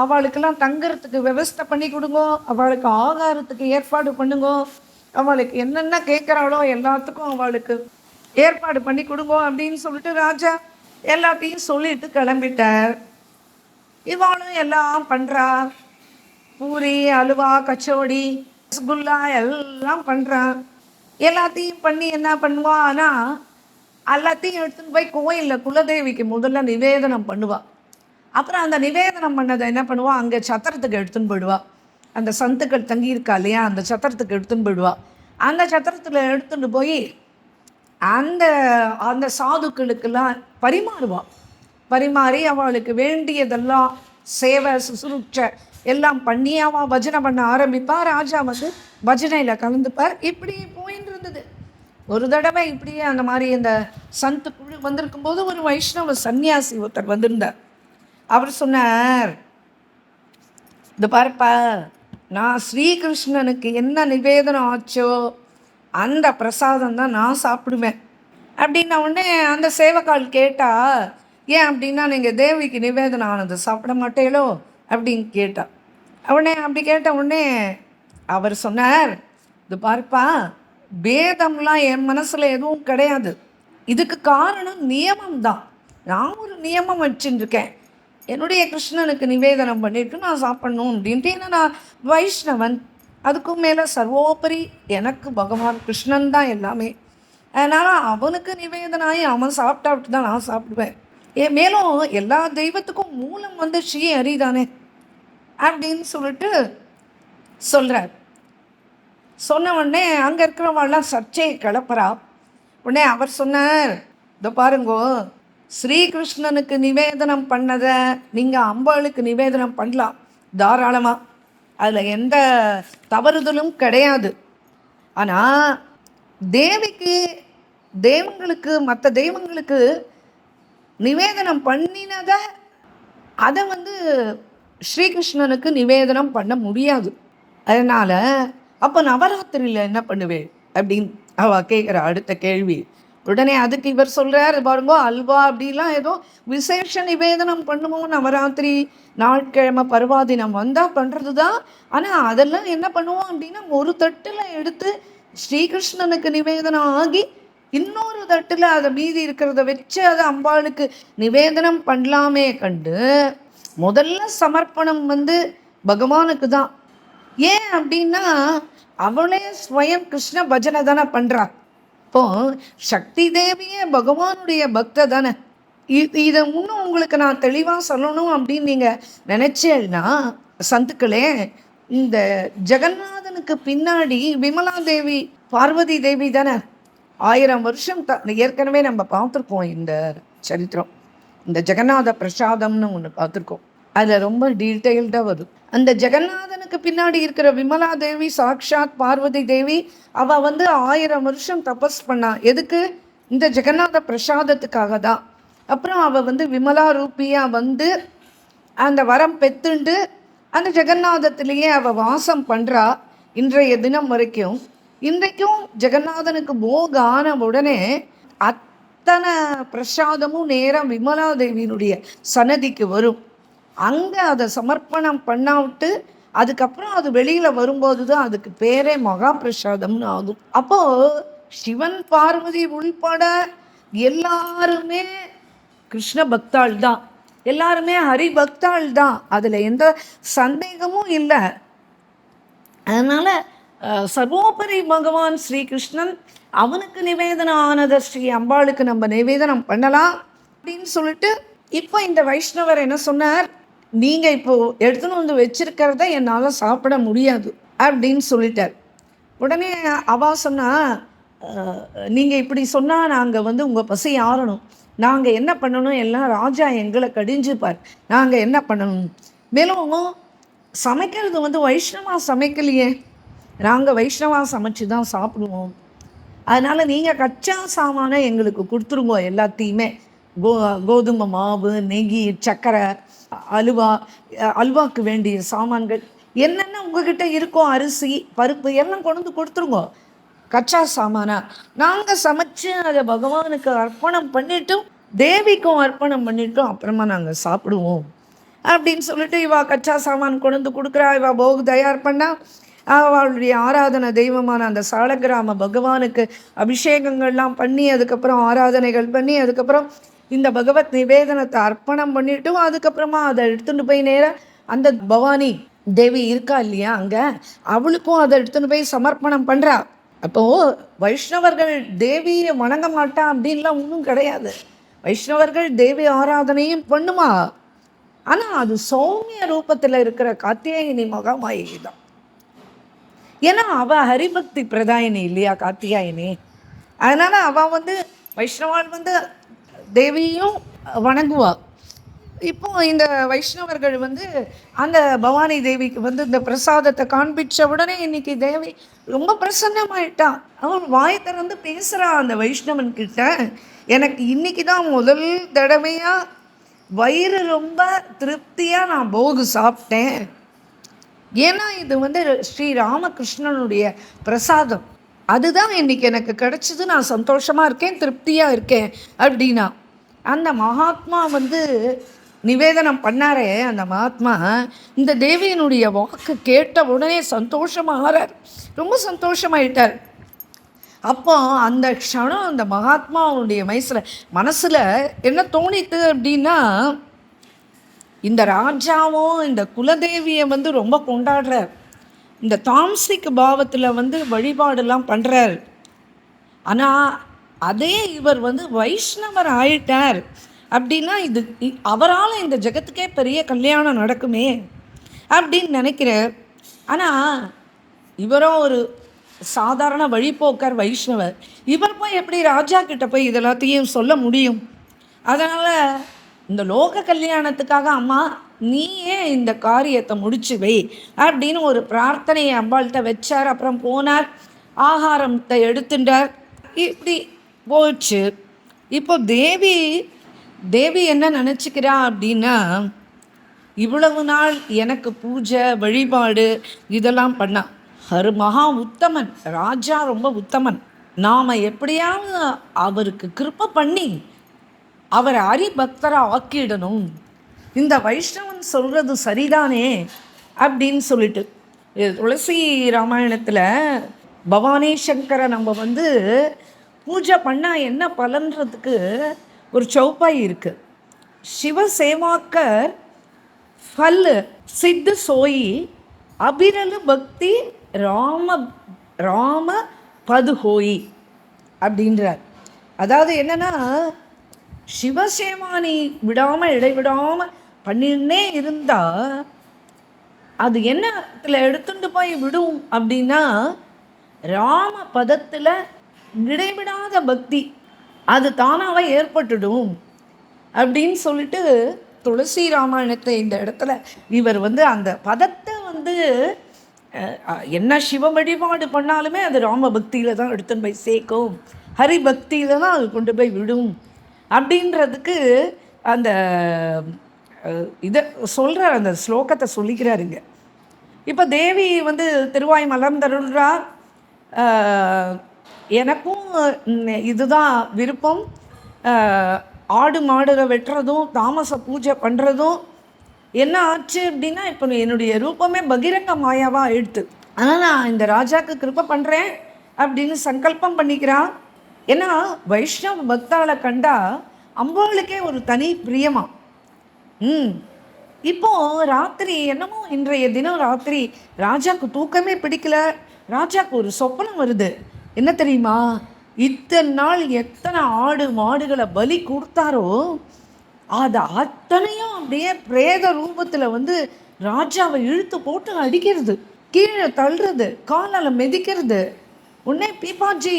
அவளுக்கெல்லாம் தங்குறதுக்கு விவஸ்தை பண்ணி கொடுங்கோ, அவளுக்கு ஆகாரத்துக்கு ஏற்பாடு பண்ணுங்கோ, அவளுக்கு என்னென்ன கேட்குறாளோ எல்லாத்துக்கும் அவளுக்கு ஏற்பாடு பண்ணி கொடுங்கோ அப்படின்னு சொல்லிட்டு ராஜா எல்லாத்தையும் சொல்லிட்டு கிளம்பிட்டார். இவாளும் எல்லாம் பண்ணுறா. பூரி, அலுவா, கச்சோடி, ரசகுல்லா எல்லாம் பண்ணுறா. எல்லாத்தையும் பண்ணி என்ன பண்ணுவா, ஆனால் எல்லாத்தையும் எடுத்துன்னு போய் கோயிலில் குலதேவிக்கு முதல்ல நிவேதனம் பண்ணுவாள். அப்புறம் அந்த நிவேதனம் பண்ணதை என்ன பண்ணுவாள், அங்கே சத்திரத்துக்கு எடுத்துன்னு போயிடுவாள். அந்த சந்துக்கள் தங்கியிருக்கா இல்லையா, அந்த சத்திரத்துக்கு எடுத்துன்னு போயிடுவாள். அந்த சத்திரத்தில் எடுத்துகிட்டு போய் அந்த அந்த சாதுக்களுக்கெல்லாம் பரிமாறுவாள். பரிமாறி அவளுக்கு வேண்டியதெல்லாம் சேவை சுசுரூட்சை எல்லாம் பண்ணி அவள் பஜனை பண்ண ஆரம்பிப்பாள். ராஜா பஜனையில் கலந்துப்பார். இப்படி போயின்னு இருந்தது. ஒரு தடவை இப்படியே அந்த மாதிரி இந்த சந்து குழு வந்திருக்கும் போது ஒரு வைஷ்ணவ சன்னியாசி ஒருத்தர் வந்திருந்தார். அவர் சொன்னார், இந்த பாருப்பா, நான் ஸ்ரீகிருஷ்ணனுக்கு என்ன நிவேதனம் ஆச்சோ அந்த பிரசாதம் தான் நான் சாப்பிடுவேன் அப்படின்ன உடனே அந்த சேவக்கால் கேட்டா, ஏன் அப்படின்னா நீங்கள் தேவிக்கு நிவேதனம் ஆனது சாப்பிட மாட்டேளோ அப்படின்னு கேட்டா. உடனே அப்படி கேட்ட உடனே அவர் சொன்னார், இது பாருப்பா, பேதம்லாம் என் மனசில் எதுவும் கிடையாது. இதுக்கு காரணம் நியமம்தான். நான் ஒரு நியமம் வச்சுருக்கேன், என்னுடைய கிருஷ்ணனுக்கு நிவேதனம் பண்ணிவிட்டு நான் சாப்பிட்ணும் அப்படின்ட்டு. ஏன்னா நான் வைஷ்ணவன், அதுக்கும் மேலே சர்வோபரி எனக்கு பகவான் கிருஷ்ணன் தான் எல்லாமே. அதனால் அவனுக்கு நிவேதனாகி அவன் சாப்பிட்டாவிட்டு தான் நான் சாப்பிடுவேன். மேலும் எல்லா தெய்வத்துக்கும் மூலம் வந்து ஸ்ரீ ஹரி தானே அப்படின்னு சொல்லிட்டு சொல்கிறார். சொன்ன உடனே அங்கே இருக்கிறவங்களாம் சர்ச்சையை கிளப்புறா. உடனே அவர் சொன்னார், இதோ பாருங்கோ, ஸ்ரீகிருஷ்ணனுக்கு நிவேதனம் பண்ணதை நீங்கள் அம்பாளுக்கு நிவேதனம் பண்ணலாம் தாராளமாக, அதில் எந்த தவறுதலும் கிடையாது. ஆனால் தேவிக்கு தெய்வங்களுக்கு மற்ற தெய்வங்களுக்கு நிவேதனம் பண்ணினதை அதை வந்து ஸ்ரீகிருஷ்ணனுக்கு நிவேதனம் பண்ண முடியாது. அதனால் அப்போ நவராத்திரியில் என்ன பண்ணுவேன் அப்படின்னு அவள் கேட்குற அடுத்த கேள்வி. உடனே அதுக்கு இவர் சொல்கிறார், பாருங்கோ, அல்வா அப்படிலாம் ஏதோ விசேஷ நிவேதனம் பண்ணுவோம், நவராத்திரி நாட்கிழமை பர்வாதினம் வந்தால் பண்ணுறது தான். ஆனால் அதெல்லாம் என்ன பண்ணுவோம் அப்படின்னா, ஒரு தட்டில் எடுத்து ஸ்ரீகிருஷ்ணனுக்கு நிவேதனம் ஆகி இன்னொரு தட்டில் அதை மீதி இருக்கிறத வச்சு அதை அம்பாளுக்கு நிவேதனம் பண்ணலாமே கண்டு முதல்ல சமர்ப்பணம் வந்து பகவானுக்கு தான். ஏன் அப்படின்னா அவளே ஸ்வயம் கிருஷ்ண பஜனை தானே பண்ணுறா. இப்போ சக்தி தேவியே பகவானுடைய பக்த தானே. இதை இன்னும் உங்களுக்கு நான் தெளிவாக சொல்லணும் அப்படின்னு நீங்கள் நினச்சேன்னா சந்துக்களே, இந்த ஜெகநாதனுக்கு பின்னாடி விமலா தேவி பார்வதி தேவி தானே 1000 வருஷம் ஏற்கனவே நம்ம பார்த்துருக்கோம் இந்த சரித்திரம். இந்த ஜெகநாத பிரசாதம்னு ஒன்று பார்த்துருக்கோம், அதில் ரொம்ப டீட்டெயில்டாக வரும். அந்த ஜெகநாதனுக்கு பின்னாடி இருக்கிற விமலா தேவி சாக்ஷாத் பார்வதி தேவி, அவள் வந்து 1000 வருஷம் தபஸ் பண்ணா. எதுக்கு? இந்த ஜெகநாத பிரசாதத்துக்காக தான். அப்புறம் அவள் வந்து விமலா ரூபியாக வந்து அந்த வரம் பெற்றுண்டு அந்த ஜெகநாதத்திலேயே அவள் வாசம் பண்ணுறா இன்றைய தினம் வரைக்கும். இன்றைக்கும் ஜெகநாதனுக்கு போக ஆன உடனே அத்தனை பிரசாதமும் நேரம் விமலா தேவியினுடைய சன்னதிக்கு வரும். அங்கே அதை சமர்ப்பணம் பண்ணாவிட்டு அதுக்கப்புறம் அது வெளியில் வரும்போது தான் அதுக்கு பேரே மகா பிரசாதம்னு ஆகும். அப்போது சிவன் பார்வதி உள்பட எல்லாருமே கிருஷ்ண பக்தாள் தான், எல்லாருமே ஹரி பக்தாள் தான், அதில் எந்த சந்தேகமும் இல்லை. அதனால் சர்வோபரி பகவான் ஸ்ரீகிருஷ்ணன் அவனுக்கு நிவேதனம் ஆனதை ஸ்ரீ அம்பாளுக்கு நம்ம நிவேதனம் பண்ணலாம் அப்படின்னு சொல்லிட்டு இப்போ இந்த வைஷ்ணவர் என்ன சொன்னார், நீங்கள் இப்போது எடுத்துன்னு வந்து வச்சிருக்கிறத என்னால் சாப்பிட முடியாது அப்படின்னு சொல்லிட்டார். உடனே அவா சொன்னால், நீங்கள் இப்படி சொன்னால் நாங்கள் வந்து உங்கள் பசி ஆறணும், நாங்கள் என்ன பண்ணணும், எல்லாம் ராஜா எங்களை கடிஞ்சுப்பார், நாங்கள் என்ன பண்ணணும். மேலும் சமைக்கிறது வந்து வைஷ்ணவா சமைக்கலையே, நாங்கள் வைஷ்ணவா சமைச்சு தான் சாப்பிடுவோம். அதனால் நீங்கள் கச்சா சாமானை எங்களுக்கு கொடுத்துருங்க, எல்லாத்தையுமே கோதுமை மாவு, நெய், சர்க்கரை, அல்வாக்கு வேண்டிய சாமான்கள் என்னென்ன உங்ககிட்ட இருக்கோ, அரிசி பருப்பு எல்லாம் கொண்டு வந்து கொடுத்துருங்க கச்சா சாமானா. நாங்கள் சமைச்சு அதை பகவானுக்கு அர்ப்பணம் பண்ணிவிட்டும் தேவிக்கும் அர்ப்பணம் பண்ணிவிட்டோம் அப்புறமா நாங்கள் சாப்பிடுவோம் அப்படின்னு சொல்லிட்டு இவா கச்சா சாமான் கொண்டு வந்து கொடுக்குறா. இவா போகு தயார் பண்ணால் அவளுடைய ஆராதனை தெய்வமான அந்த சாலக்கிராம பகவானுக்கு அபிஷேகங்கள்லாம் பண்ணி அதுக்கப்புறம் ஆராதனைகள் பண்ணி அதுக்கப்புறம் இந்த பகவத் நிவேதனத்தை அர்ப்பணம் பண்ணிவிட்டும் அதுக்கப்புறமா அதை எடுத்துகிட்டு போய் நேராக அந்த பவானி தேவி இருக்கா இல்லையா அங்கே, அவளுக்கும் அதை எடுத்துகிட்டு போய் சமர்ப்பணம் பண்ணுறா. அப்போது வைஷ்ணவர்கள் தேவியை வணங்க மாட்டா அப்படின்லாம் ஒன்றும் கிடையாது. வைஷ்ணவர்கள் தேவி ஆராதனையும் பண்ணுமா, ஆனால் அது சௌமிய ரூபத்தில் இருக்கிற காத்தியாயினி மகாமாயி தான். ஏன்னா அவள் ஹரிபக்தி பிரதாயினி இல்லையா காத்தியாயினி. அதனால் அவள் வந்து வைஷ்ணவால் வந்து தேவியும் வணங்குவாள். இப்போ இந்த வைஷ்ணவர்கள் வந்து அந்த பவானி தேவிக்கு வந்து இந்த பிரசாதத்தை காண்பிச்ச உடனே இன்னைக்கு தேவி ரொம்ப பிரசன்னமாயிட்டான். அவன் வாய் திறந்து பேசுகிறா அந்த வைஷ்ணவன் கிட்ட, எனக்கு இன்னைக்கு தான் முதல் தடவையாக வயிறு ரொம்ப திருப்தியாக நான் போகு சாப்பிட்டேன். ஏன்னா இது வந்து ஸ்ரீ ராமகிருஷ்ணனுடைய பிரசாதம், அதுதான் இன்றைக்கி எனக்கு கிடச்சிது, நான் சந்தோஷமாக இருக்கேன், திருப்தியாக இருக்கேன் அப்படின்னா. அந்த மகாத்மா வந்து நிவேதனம் பண்ணாரே, அந்த மகாத்மா இந்த தேவியினுடைய வாக்கு கேட்ட உடனே சந்தோஷமாகிறார், ரொம்ப சந்தோஷமாயிட்டார். அப்போ அந்த க்ஷணம் அந்த மகாத்மாவுடைய மனசில் என்ன தோணித்து அப்படின்னா, இந்த ராஜாவும் இந்த குலதேவியை வந்து ரொம்ப கொண்டாடுறார். இந்த தாம்சிக் பாவத்தில் வந்து வழிபாடெல்லாம் பண்ணுறார். ஆனால் அதே இவர் வந்து வைஷ்ணவர் ஆயிட்டார் அப்படின்னா இது அவரால் இந்த ஜெகத்துக்கே பெரிய கல்யாணம் நடக்குமே அப்படின்னு நினைக்கிறார். ஆனால் இவரோ ஒரு சாதாரண வழிபோக்கர் வைஷ்ணவர். இவர் போய் எப்படி ராஜா கிட்ட போய் இதெல்லாத்தையும் சொல்ல முடியும்? அதனால் இந்த லோக கல்யாணத்துக்காக அம்மா நீயே இந்த காரியத்தை முடிச்சு வை அப்படின்னு ஒரு பிரார்த்தனையை அம்பாள்கிட்ட வச்சார். அப்புறம் போனார், ஆகாரத்தை எடுத்துட்டார். இப்படி போச்சு. இப்போ தேவி என்ன நினச்சிக்கிறா அப்படின்னா, இவ்வளவு நாள் எனக்கு பூஜை வழிபாடு இதெல்லாம் பண்ணா மகா உத்தமன் ராஜா, ரொம்ப உத்தமன். நாம் எப்படியாவது அவருக்கு கிருப்பை பண்ணி அவரை ஹரிபக்தராக ஆக்கிடணும், இந்த வைஷ்ணவன் சொல்கிறது சரிதானே அப்படின்னு சொல்லிட்டு துளசி ராமாயணத்தில் பவானி சங்கரை நம்ம வந்து பூஜை பண்ணால் என்ன பலன்றதுக்கு ஒரு சௌப்பாய் இருக்குது. சிவசேவாக்கர் ஃபல் சித்து சோயி அபிரலு பக்தி ராம பதுஹோயி அப்படின்றார். அதாவது என்னென்னா, சிவசேவானி விடாமல் இடைவிடாமல் பண்ணின்னே இருந்தால் அது என்னத்தில் எடுத்துட்டு போய் விடும் அப்படின்னா, ராம பதத்தில் இடைவிடாத பக்தி அது தானாக ஏற்பட்டுடும் அப்படின்னு சொல்லிட்டு துளசி ராமாயணத்தை இந்த இடத்துல இவர் வந்து அந்த பதத்தை வந்து என்ன சிவ வழிபாடு பண்ணாலுமே அது ராம பக்தியில் தான் எடுத்துன்னு போய் சேர்க்கும், ஹரி பக்தியில் தான் அது கொண்டு போய் விடும் அப்படின்றதுக்கு அந்த இதை சொல்கிறார், அந்த ஸ்லோகத்தை சொல்லிக்கிறாருங்க. இப்போ தேவி வந்து திருவாய் மலர்ந்தருள்றார். எனக்கும் இதுதான் விருப்பம், ஆடு மாடுகளை வெட்டுறதும் தாமச பூஜை பண்ணுறதும். என்ன ஆச்சு அப்படின்னா, இப்போ என்னுடைய ரூபமே பகிரங்க மாயாவாக ஆயிடுத்து. ஆனால் நான் இந்த ராஜாவுக்கு கிருப்பை பண்ணுறேன் அப்படின்னு சங்கல்பம் பண்ணிக்கிறான். ஏன்னா வைஷ்ணவ பக்தாளை கண்டா அம்பாளுக்கே ஒரு தனி பிரியமா. இப்போது ராத்திரி என்னமோ இன்றைய தினம் ராத்திரி ராஜாவுக்கு தூக்கமே பிடிக்கல. ராஜாவுக்கு ஒரு சொப்பனம் வருது. என்ன தெரியுமா, இத்தனை நாள் எத்தனை ஆடு மாடுகளை பலி கொடுத்தாரோ அது அத்தனையும் அப்படியே பிரேத ரூபத்தில் வந்து ராஜாவை இழுத்து போட்டு அடிக்கிறது, கீழே தள்ளுறது, காலால் மிதிக்கிறது. உடனே பீப்பாஜி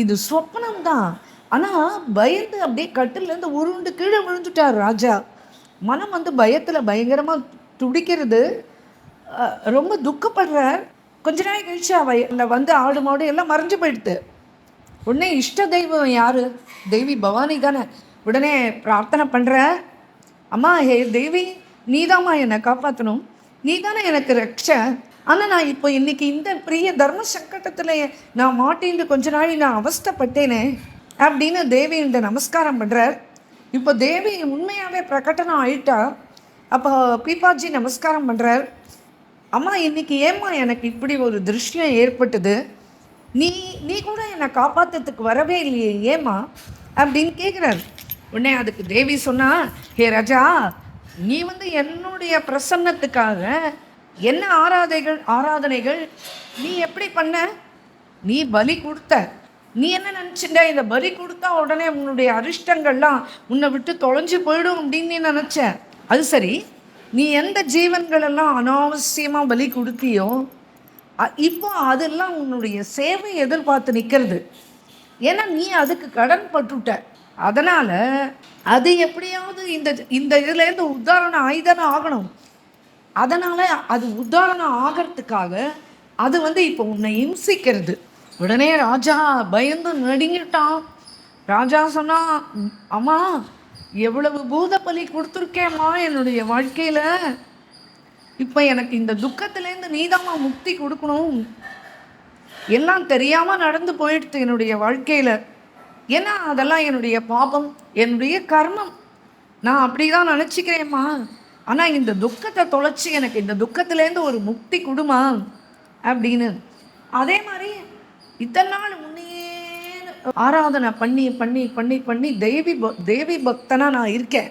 இது சொப்பனம் தான், ஆனால் பயந்து அப்படியே கட்டிலேருந்து உருண்டு கீழே விழுந்துட்டார் ராஜா. மனம் வந்து பயத்தில் பயங்கரமாக துடிக்கிறது, ரொம்ப துக்கப்படுறார். கொஞ்ச நாள் கழிச்சு அவை வந்து ஆடு மாடு எல்லாம் மறைஞ்சு போயிடுது. உடனே இஷ்ட தெய்வம் யார்? தேவி பவானி தானே. உடனே பிரார்த்தனை பண்ணுற, அம்மா ஹே தேவி, நீ தாம்மா என்னை காப்பாற்றணும், நீ தானே எனக்கு ரட்ச. ஆனால் நான் இப்போ இன்றைக்கி இந்த பெரிய தர்ம சங்கடத்தில் நான் மாட்டின்னு கொஞ்ச நாள் நான் அவஸ்தைப்பட்டேனே அப்படின்னு தேவியிட்ட நமஸ்காரம் பண்ணுறார். இப்போ தேவி உண்மையாகவே பிரகடனம் ஆயிட்டா. அப்போ பீப்பாஜி நமஸ்காரம் பண்ணுறார். அம்மா இன்றைக்கி ஏம்மா எனக்கு இப்படி ஒரு திருஷ்யம் ஏற்பட்டது, நீ கூட என்னை காப்பாற்றுறதுக்கு வரவே இல்லையே ஏம்மா அப்படின்னு கேட்குறாரு. உடனே அதுக்கு தேவி சொன்னா, ஹே ராஜா, நீ வந்து என்னுடைய பிரசன்னத்துக்காக என்ன ஆராதனைகள் நீ எப்படி பண்ண? நீ பலி கொடுத்த. நீ என்ன நினச்சிட்ட, இந்த பலி கொடுத்தா உடனே உன்னுடைய அரிஷ்டங்கள்லாம் உன்னை விட்டு தொலைஞ்சு போயிடும் அப்படின்னு நீ நினச்ச. அது சரி, நீ எந்த ஜீவன்களெல்லாம் அனாவசியமாக பலி கொடுத்தியோ இப்போ அதெல்லாம் உன்னுடைய சேவை எதிர்பார்த்து நிற்கிறது. ஏன்னா நீ அதுக்கு கடன் பட்டுட்ட. அதனால் அது எப்படியாவது இந்த இதுலேருந்து உத்தாரணம் ஆயுதானே ஆகணும். அதனால் அது உத்தாரணம் ஆகிறதுக்காக அது வந்து இப்போ உன்னை இம்சிக்கிறது. உடனே ராஜா பயந்து நடுங்கிட்டான். ராஜா சொன்னான், அம்மா எவ்வளவு பூத பலி கொடுத்துருக்கேம்மா என்னுடைய வாழ்க்கையில், இப்போ எனக்கு இந்த துக்கத்துலேருந்து நீதாம்மா முக்தி கொடுக்கணும். எல்லாம் தெரியாமல் நடந்து போயிடுது என்னுடைய வாழ்க்கையில். ஏன்னா அதெல்லாம் என்னுடைய பாபம், என்னுடைய கர்மம். நான் அப்படி தான் நினச்சிக்கிறேம்மா. ஆனால் இந்த துக்கத்தை தொலைச்சி எனக்கு இந்த துக்கத்துலேருந்து ஒரு முக்தி கொடுமா அப்படின்னு. அதே மாதிரி இத்தனை நாள் முன்னையே ஆராதனை பண்ணி பண்ணி பண்ணி பண்ணி தேவி பக்தனாக நான் இருக்கேன்.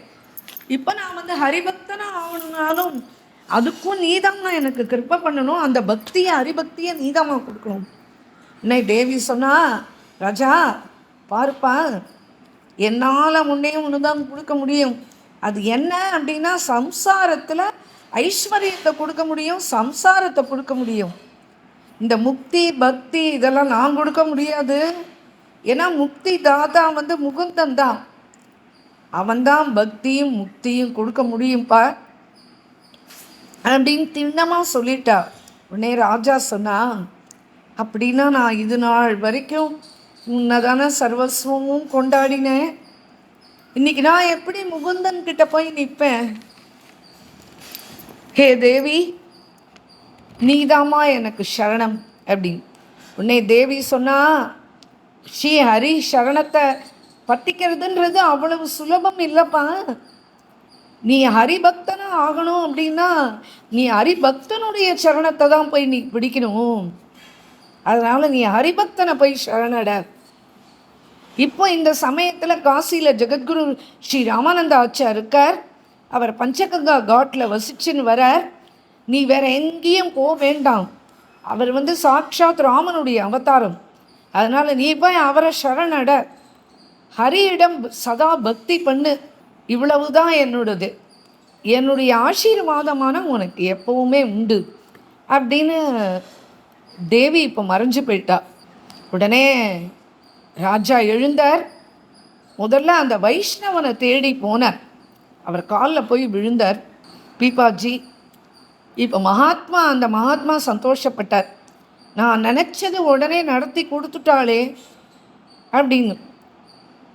இப்போ நான் வந்து ஹரிபக்தனாக ஆகணுனாலும் அதுக்கும் நீதாம்மா எனக்கு கிருப்பை பண்ணணும், அந்த பக்தியை ஹரிபக்தியை நீதாம்மா கொடுக்கணும். இன்னை தேவி சொன்னா, ராஜா பாருப்பா, என்னால் முன்னே ஒன்று தான் கொடுக்க முடியும். அது என்ன அப்படின்னா, சம்சாரத்தில் ஐஸ்வர்யத்தை கொடுக்க முடியும், சம்சாரத்தை கொடுக்க முடியும். இந்த முக்தி பக்தி இதெல்லாம் நான் கொடுக்க முடியாது. ஏன்னா முக்தி தாத்தா வந்து முகுந்தன் தான், அவன்தான் பக்தியும் முக்தியும் கொடுக்க முடியும்ப்பா அப்படின்னு திண்ணமாக சொல்லிட்டா. உடனே ராஜா சொன்னா, அப்படின்னா நான் இது நாள் வரைக்கும் உன்னதான சர்வஸ்வமும் கொண்டாடினேன், இன்னைக்கு நான் எப்படி முகுந்தன் கிட்ட போய் நிற்பேன்? ஹே தேவி, நீதாம்மா எனக்கு சரணம் அப்படின்னு. உடனே தேவி சொன்னா, ஸ்ரீ ஹரி சரணத்தை பற்றிக்கிறதுன்றது அவ்வளவு சுலபம் இல்லைப்பா. நீ ஹரிபக்தனா ஆகணும் அப்படின்னா நீ ஹரிபக்தனுடைய சரணத்தை தான் போய் நீ பிடிக்கணும். அதனால் நீ ஹரிபக்தனை போய் சரணட. இப்போ இந்த சமயத்தில் காசியில் ஜெகத்குரு ஸ்ரீ ராமானந்த ஆச்சார் இருக்கார். அவர் பஞ்சகங்கா காட்டில் வசிச்சுன்னு வரார். நீ வேற எங்கேயும் போக வேண்டாம், அவர் வந்து சாட்சாத் ராமனுடைய அவதாரம். அதனால் நீ போய் அவரை சரணட, ஹரியிடம் சதா பக்தி பண்ணு, இவ்வளவுதான் என்னோடது, என்னுடைய ஆசீர்வாதமான உனக்கு எப்பவுமே உண்டு அப்படின்னு தேவி இப்போ மறைஞ்சு போயிட்டா. உடனே ராஜா எழுந்தார். முதல்ல அந்த வைஷ்ணவனை தேடி போனார். அவர் காலில் போய் விழுந்தார். பீபாஜி, இப்போ அந்த மகாத்மா சந்தோஷப்பட்டார். நான் நினச்சது உடனே நடத்தி கொடுத்துட்டாளே அப்படின்னு.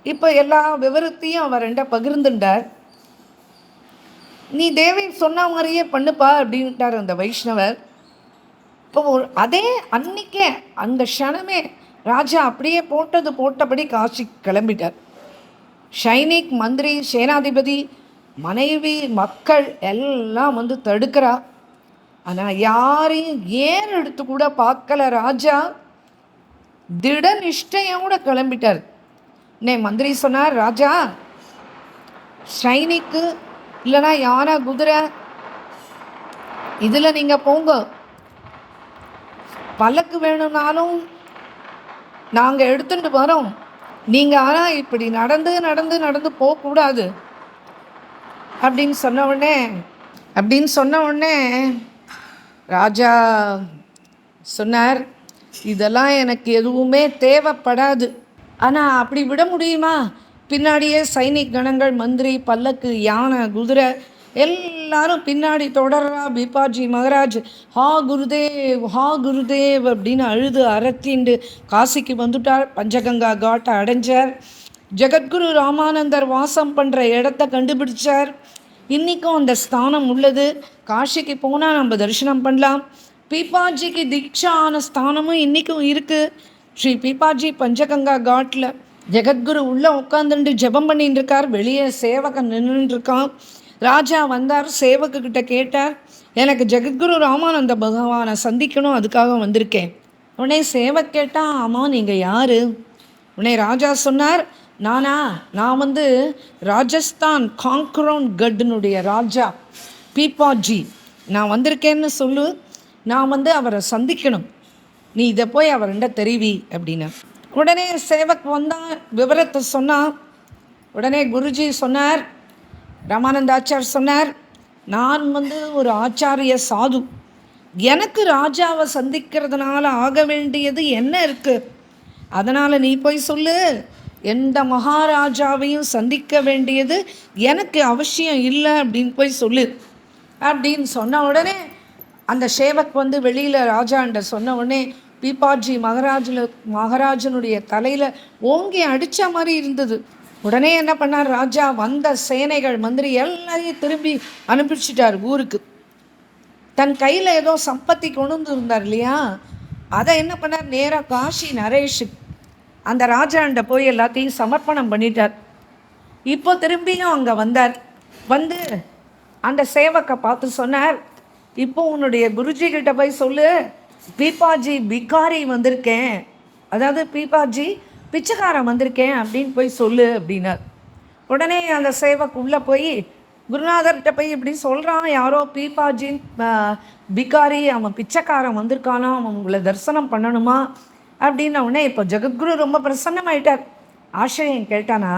இப்போ எல்லா விவரத்தையும் அவர் ரெண்ட பகிர்ந்துட்டார். நீ தேவி சொன்ன மாதிரியே பண்ணுப்பா அப்படின்ட்டார் அந்த வைஷ்ணவர். இப்போ அதே அன்னைக்கே அந்த க்ஷணமே ராஜா அப்படியே போட்டபடி காசி கிளம்பிட்டார். சைனிக், மந்திரி, சேனாதிபதி, மனைவி, மக்கள் எல்லாம் வந்து தடுக்கிறா. ஆனால் யாரையும் ஏன் எடுத்து கூட பார்க்கல. ராஜா திட நிஷ்டையோட கிளம்பிட்டார். மந்திரி சொன்னார், ராஜா சைனிக்கு இல்லைனா யானை குதிரை இதில் நீங்கள் போங்க, பல்லக்கு வேணும்னாலும் நாங்கள் எடுத்துட்டு வரோம், நீங்கள் ஆனால் இப்படி நடந்து நடந்து நடந்து போகக்கூடாது அப்படின்னு சொன்ன உடனே ராஜா சொன்னார், இதெல்லாம் எனக்கு எதுவுமே தேவைப்படாது. ஆனால் அப்படி விட முடியுமா? பின்னாடியே சைனிக் கணங்கள், மந்திரி, பல்லக்கு, யானை, குதிரை எல்லாரும் பின்னாடி தொடர்றா. பீபாஜி மகராஜ் ஹா குருதேவ் அப்படின்னு அழுது அரத்திண்டு காசிக்கு வந்துட்டார். பஞ்சகங்கா காட்டை அடைஞ்சார். ஜெகத்குரு ராமானந்தர் வாசம் பண்ணுற இடத்த கண்டுபிடிச்சார். இன்றைக்கும் அந்த ஸ்தானம் உள்ளது. காசிக்கு போனால் நம்ம தரிசனம் பண்ணலாம். பீபாஜிக்கு தீட்சா ஆன ஸ்தானமும் இன்றைக்கும் இருக்குது. ஸ்ரீ பீபாஜி பஞ்சகங்கா காட்டில் ஜெகத்குரு உள்ளே உட்காந்துட்டு ஜெபம் பண்ணிட்டு இருக்கார். வெளியே சேவகன் நின்றுட்டுருக்கான். ராஜா வந்தார், சேவகக்கிட்ட கேட்டார், எனக்கு ஜெகத்குரு ராமானந்த பகவானை சந்திக்கணும், அதுக்காக வந்திருக்கேன். உடனே சேவக் கேட்டால், ஆமாம் நீங்கள் யார்? உடனே ராஜா சொன்னார், நான் வந்து ராஜஸ்தான் காங்க்ரோன் கட்னுடைய ராஜா பீபாஜி, நான் வந்திருக்கேன்னு சொல்லு, நான் வந்து அவரை சந்திக்கணும், நீ இதை போய் அவர்கிட்ட தெரிவி அப்படின்னு. உடனே சேவக் வந்தான், விவரத்தை சொன்னான். உடனே குருஜி சொன்னார், ராமானந்தாச்சார் சொன்னார், நான் வந்து ஒரு ஆச்சாரிய சாது, எனக்கு ராஜாவை சந்திக்கிறதுனால ஆக வேண்டியது என்ன இருக்குது? அதனால் நீ போய் சொல்லு, எந்த மகாராஜாவையும் சந்திக்க வேண்டியது எனக்கு அவசியம் இல்லை அப்படின்னு போய் சொல்லு அப்படின்னு சொன்ன உடனே அந்த சேவக் வந்து வெளியில் ராஜாண்ட சொன்ன உடனே பீபாஜி மகாராஜனுடைய தலையில் ஓங்கி அடித்த மாதிரி இருந்தது. உடனே என்ன பண்ணார் ராஜா, வந்த சேனைகள், மந்திரி எல்லாரையும் திரும்பி அனுப்பிச்சிட்டார் ஊருக்கு. தன் கையில் ஏதோ சம்பத்தி கொண்டு இருந்தார் இல்லையா, அதை என்ன பண்ணார், நேராக காஷி நரேஷுக்கு அந்த ராஜாண்ட போய் எல்லாத்தையும் சமர்ப்பணம் பண்ணிட்டார். இப்போ திரும்பியும் அங்கே வந்தார். வந்து அந்த சேவக்கை பார்த்து சொன்னார், இப்போ உன்னுடைய குருஜிக்கிட்ட போய் சொல்லு, பீபாஜி பிகாரி வந்திருக்கேன், அதாவது பீபாஜி பிச்சைக்காரன் வந்திருக்கேன் அப்படின்னு போய் சொல்லு அப்படின்னார். உடனே அந்த சேவக் உள்ளே போய் குருநாதர்கிட்ட போய் இப்படி சொல்கிறான், யாரோ பீப்பாஜின் பிகாரி, அவன் பிச்சைக்காரன் வந்திருக்கானா, அவன் உங்களை தரிசனம் பண்ணணுமா அப்படின்ன உடனே இப்போ ஜெகத்குரு ரொம்ப பிரசன்னமாயிட்டார். ஆசிரியம் கேட்டானா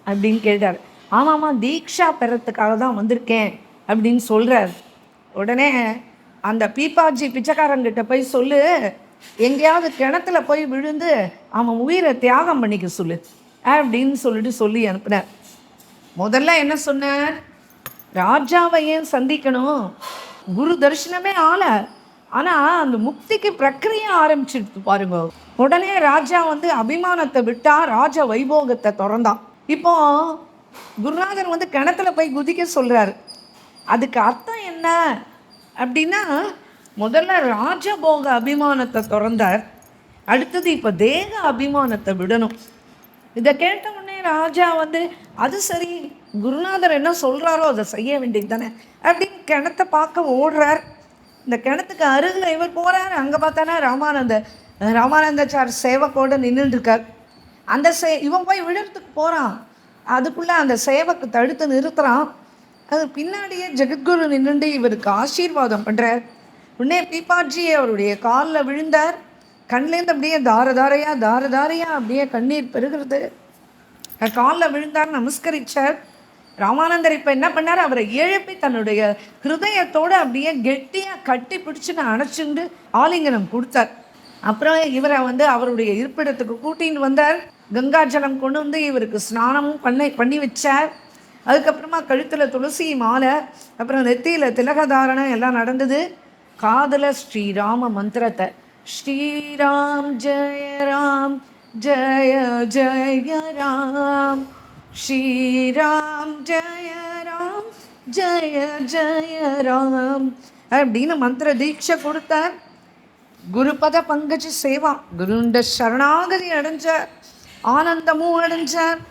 அப்படின்னு கேட்டார். ஆமாம்மா, தீக்ஷா பெறத்துக்காக தான் வந்திருக்கேன் அப்படின்னு சொல்கிறார். உடனே அந்த பீப்பாஜி பிச்சைக்காரங்கிட்ட போய் சொல்லு, எங்கேயாவது கிணத்துல போய் விழுந்து அவன் உயிரை தியாகம் பண்ணிக்க சொல்லு அப்படின்னு சொல்லி அனுப்பினார். முதல்ல என்ன சொன்னார், ராஜாவை ஏன் சந்திக்கணும், குரு தரிசனமே ஆனால் அந்த முக்திக்கு பிரக்கிரியை ஆரம்பிச்சிட்டு பாருங்க. உடனே ராஜா அபிமானத்தை விட்டா, ராஜ வைபோகத்தை திறந்தான். இப்போ குருநாதர் கிணத்துல போய் குதிக்க சொல்கிறார். அதுக்கு அர்த்தம் என்ன அப்படின்னா, முதல்ல ராஜபோக அபிமானத்தை திறந்தார், அடுத்தது இப்போ தேக அபிமானத்தை விடணும். இதை கேட்ட உடனே ராஜா அது சரி, குருநாதர் என்ன சொல்கிறாரோ அதை செய்ய வேண்டியது தானே அப்படின்னு கிணத்தை பார்க்க ஓடுறார். இந்த கிணத்துக்கு அருகில் இவர் போகிறார். அங்கே பார்த்தானா ராமானந்தாச்சார் சேவக்கோடு நின்றுட்டுருக்கார். அந்த இவன் போய் விழுறதுக்கு போகிறான். அதுக்குள்ளே அந்த சேவக்கு தடுத்து நிறுத்துகிறான். அது பின்னாடியே ஜெகத்குரு நின்றுண்டு இவருக்கு ஆசீர்வாதம் பண்ணுறார். உடனே பீப்பாஜி அவருடைய காலில் விழுந்தார். கண்லேருந்து அப்படியே தார தாரையாக அப்படியே கண்ணீர் பெருகிறது. காலில் விழுந்தார், நமஸ்கரிச்சார். ராமானந்தர் இப்போ என்ன பண்ணார், அவரை எழுப்பி தன்னுடைய ஹிருதயத்தோடு அப்படியே கெட்டியாக கட்டி பிடிச்சின்னு அணைச்சிண்டு ஆலிங்கனம் கொடுத்தார். அப்புறம் இவரை அவருடைய இருப்பிடத்துக்கு கூட்டின்னு வந்தார். கங்காஜலம் கொண்டு இவருக்கு ஸ்நானமும் பண்ணி வச்சார். அதுக்கப்புறமா கழுத்தில் துளசி மாலை, அப்புறம் நெத்தியில் திலகதாரணம் எல்லாம் நடந்தது. காதல ஸ்ரீராம மந்திரத்தை, ஸ்ரீராம் ஜெய ராம் ஜெய ஜெய ராம், ஸ்ரீராம் ஜெய ராம் ஜெய ஜெய ராம் அப்படின்னு மந்திர தீட்சை கொடுத்தார். குருபத பங்கஜ சேவா, குருண்ட சரணாகதி அடைஞ்சார், ஆனந்தமும் அடைஞ்சார்.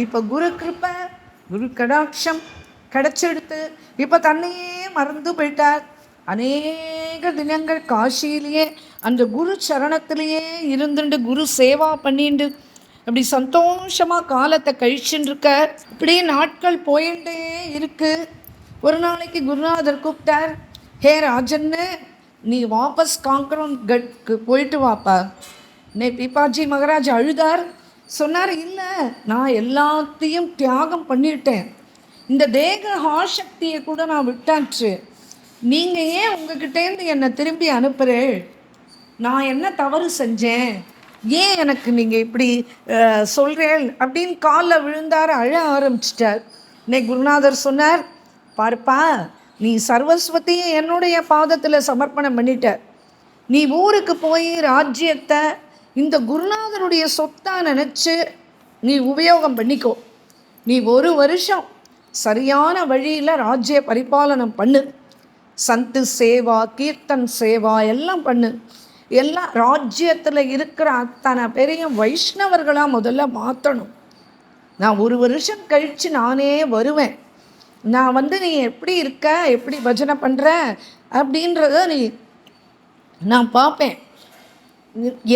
இப்போ குரு கிருப்பை, குரு கடாட்சம் கிடச்செடுத்து இப்போ தன்னையே மறந்து போயிட்டார். அநேக தினங்கள் காசியிலேயே அந்த குரு சரணத்திலேயே இருந்துட்டு குரு சேவா பண்ணிண்டு அப்படி சந்தோஷமாக காலத்தை கழிச்சுட்டு இருக்க. இப்படியே நாட்கள் போயிட்டே இருக்கு. ஒரு நாளைக்கு குருநாதர் கூப்பிட்டார், ஹே ராஜன்னு, நீ வாபஸ் காங்கரோன் கட்க்கு போயிட்டு வாப்பா. பீப்பாஜி மகாராஜ் அழுதார். சொன்னார், இல்லை, நான் எல்லாத்தையும் தியாகம் பண்ணிட்டேன், இந்த தேக ஆசக்தியை கூட நான் விட்டாச்சு, நீங்கள் ஏன் உங்ககிட்டேருந்து என்னை திரும்பி அனுப்புகிறேன், நான் என்ன தவறு செஞ்சேன், ஏன் எனக்கு நீங்கள் இப்படி சொல்கிறேன் அப்படின்னு காலில் விழுந்தார், அழ ஆரம்பிச்சிட்டார். குருநாதர் சொன்னார், பார்ப்பா, நீ சர்வஸ்வத்தையும் என்னுடைய பாதத்தில் சமர்ப்பணம் பண்ணிட்ட, நீ ஊருக்கு போய் ராஜ்யத்தை இந்த குருநாதருடைய சொத்தாக நினச்சி நீ உபயோகம் பண்ணிக்கோ. நீ 1 வருஷம் சரியான வழியில் ராஜ்ய பரிபாலனம் பண்ணு, சந்து சேவா, கீர்த்தன் சேவா எல்லாம் பண்ணு. எல்லாம் ராஜ்யத்தில் இருக்கிற அத்தனை பேரையும் வைஷ்ணவர்களாக முதல்ல மாற்றணும். நான் 1 வருஷம் கழித்து நானே வருவேன். நான் நீ எப்படி இருக்க, எப்படி பஜனை பண்ணுற அப்படின்றத நான் பார்ப்பேன்.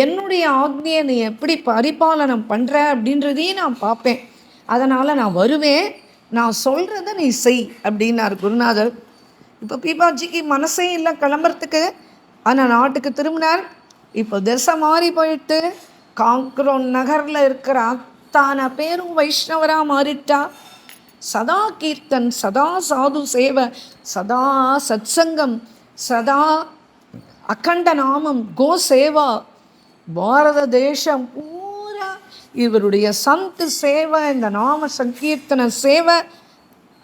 என்னுடைய ஆக்னியை நீ எப்படி பரிபாலனம் பண்ணுற அப்படின்றதையும் நான் பார்ப்பேன். அதனால் நான் வருவேன், நான் சொல்கிறத நீ செய் அப்படின்னார் குருநாதர். இப்போ பீப்பாஜிக்கு மனசே இல்லை கிளம்புறதுக்கு. ஆனால் நாட்டுக்கு திரும்பினார். இப்போ திசை மாறி போயிட்டு காங்கரோன் நகரில் இருக்கிற அத்தான பேரும் வைஷ்ணவராக மாறிட்டா. சதா கீர்த்தன், சதா சாது சேவை, சதா சத்சங்கம், சதா அகண்ட நாமம், கோ சேவா. பாரத தேசம் பூரா இவருடைய சந்து சேவை, இந்த நாம சங்கீர்த்தன சேவை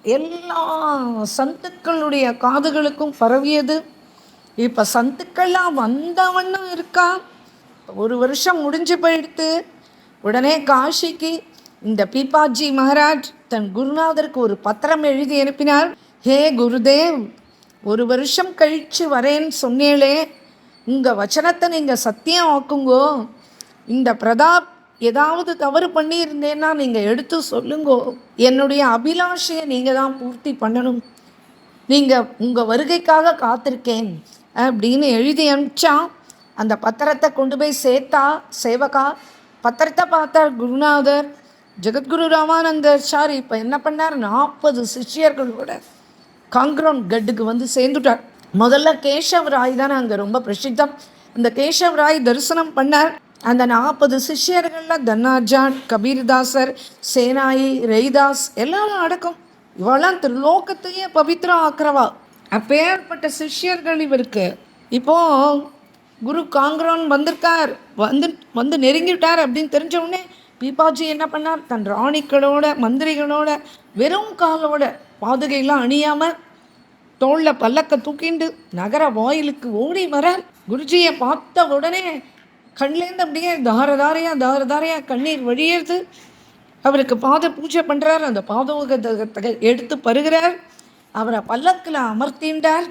எல்லா சந்துக்களுடைய காதுகளுக்கும் பரவியது. இப்போ சந்துக்கள்லாம் வந்தவண்ணும் இருக்கா. 1 வருஷம் முடிஞ்சு போயிடுத்து. உடனே காஷிக்கு இந்த பீப்பாஜி மகாராஜ் தன் குருநாதருக்கு ஒரு பத்திரம் எழுதி அனுப்பினார். ஹே குருதேவ், 1 வருஷம் கழித்து வரேன்னு சொன்னேளே, உங்கள் வச்சனத்தை நீங்கள் சத்தியம் ஆக்குங்கோ. இந்த பிரதாப் ஏதாவது தவறு பண்ணியிருந்தேன்னா நீங்கள் எடுத்து சொல்லுங்கோ. என்னுடைய அபிலாஷையை நீங்கள் தான் பூர்த்தி பண்ணணும். நீங்கள் உங்கள் வருகைக்காக காத்திருக்கேன் அப்படின்னு எழுதி அனுப்பிச்சா. அந்த பத்திரத்தை கொண்டு போய் சேர்த்தா சேவகா. பத்திரத்தை பார்த்தார் குருநாதர். ஜெகத்குரு ராமானந்தாச்சாரி இப்போ என்ன பண்ணார், 40 சிஷ்யர்களோட காங்கிரோன் கட்டுக்கு வந்து சேர்ந்துட்டார். முதல்ல கேசவ் ராய் தானே அங்கே ரொம்ப பிரசித்தம். அந்த கேசவ் ராய் தரிசனம் பண்ணார். அந்த 40 சிஷ்யர்களில் தன்னார்ஜான், கபீர்தாசர், சேனாயி, ரெய்தாஸ் எல்லாரும் அடக்கம். இவெல்லாம் திருலோகத்தையே பவித்திரம் ஆக்கிறவா. அப்பேற்பட்ட சிஷ்யர்கள் இவருக்கு. இப்போ குரு காங்கிரோன் வந்திருக்கார், வந்து நெருங்கிவிட்டார் அப்படின்னு தெரிஞ்ச உடனே பீப்பாஜி என்ன பண்ணார், தன் ராணிகளோட மந்திரிகளோட வெறும் காலோட பாதுகையெல்லாம் அணியாமல் தோளில் பல்லக்க தூக்கிண்டு நகர வாயிலுக்கு ஓடி வர, குருஜியை பார்த்த உடனே கண்லேருந்து அப்படியே தாரதாரையாக கண்ணீர் வழியேறுது. அவருக்கு பாத பூஜை பண்ணுறார். அந்த பாதோகத்தை எடுத்து பருகிறார். அவரை பல்லக்கில் அமர்த்தின்றார்.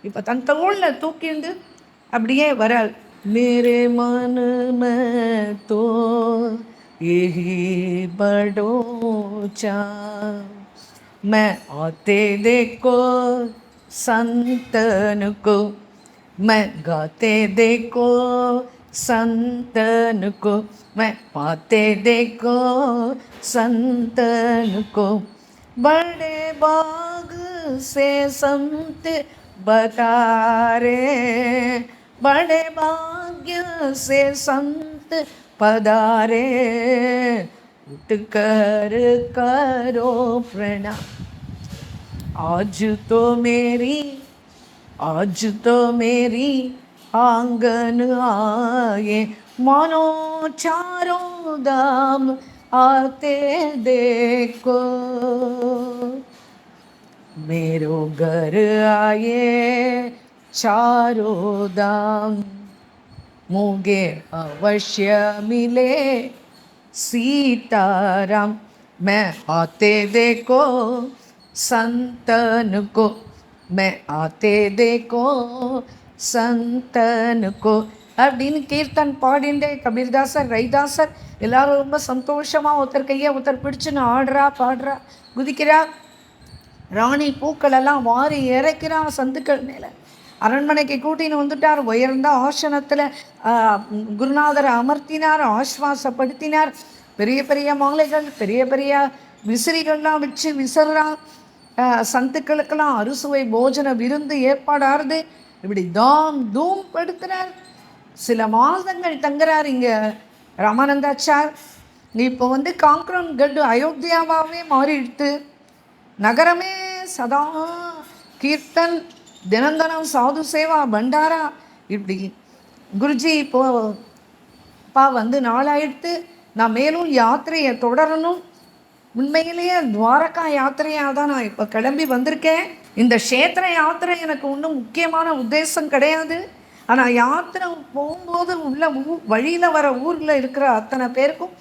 இப்போ தன் தோளில் தூக்கிண்டு அப்படியே வராள். மேரே மன में तो यही बड़ोचा, मैं आते देखो संतन को, मैं गाते देखो संतन को, मैं पाते देखो संतन को, बड़े बाग से संत बता रे, बड़े भाग्य से संत पधारे, उठ कर करो प्रणाम, आज तो मेरी आंगन आए, मानो चारों धाम आते देखो, मेरो घर आए चारों धाम, मुझे अवश्य मिले सीताराम, मैं आते देखो संतन को, मैं आते देखो संतन को அப்படின்னு கீர்த்தன் பாடிண்டே கபீர்தாசர், ரைதாசர் எல்லாரும் ரொம்ப சந்தோஷமாக ஒருத்தர் கையை ஒருத்தர் பிடிச்சுன்னு ஆடுறா, பாடுறா, குதிக்கிறா. ராணி பூக்களெல்லாம் வாரி இறைக்கிறா சந்துக்கள் மேலே. அரண்மனைக்கு கூட்டின்னு வந்துட்டார். உயர்ந்த ஆசனத்தில் குருநாதரை அமர்த்தினார், ஆஸ்வாசப்படுத்தினார். பெரிய பெரிய மாலைகள், பெரிய பெரிய விசிறிகள்லாம் வச்சு விசிறான். சந்துக்களுக்கெல்லாம் அறுசுவை போஜன விருந்து ஏற்பாடாருது. இப்படி தூம் படுத்துறார். சில மாதங்கள் தங்குறார் இங்கே ராமானந்தாச்சார். இப்போ வந்து காங்கிரோன் கட்டு அயோத்தியாவாகவே மாறிடுத்து. நகரமே சதா கீர்த்தன், தினந்தனம் சாது சேவா, பண்டாரா. இப்படி குருஜி இப்போப்பா வந்து நாளாயிடுத்து, நான் மேலும் யாத்திரையை தொடரணும். உண்மையிலேயே துவாரகா யாத்திரையாக தான் நான் இப்போ கிளம்பி வந்திருக்கேன். இந்த க்ஷேத்திர யாத்திரை எனக்கு ஒன்றும் முக்கியமான உத்தேசம் கிடையாது. ஆனால் யாத்திரை போகும்போது உள்ள வழியில் வர ஊரில் இருக்கிற அத்தனை பேருக்கும்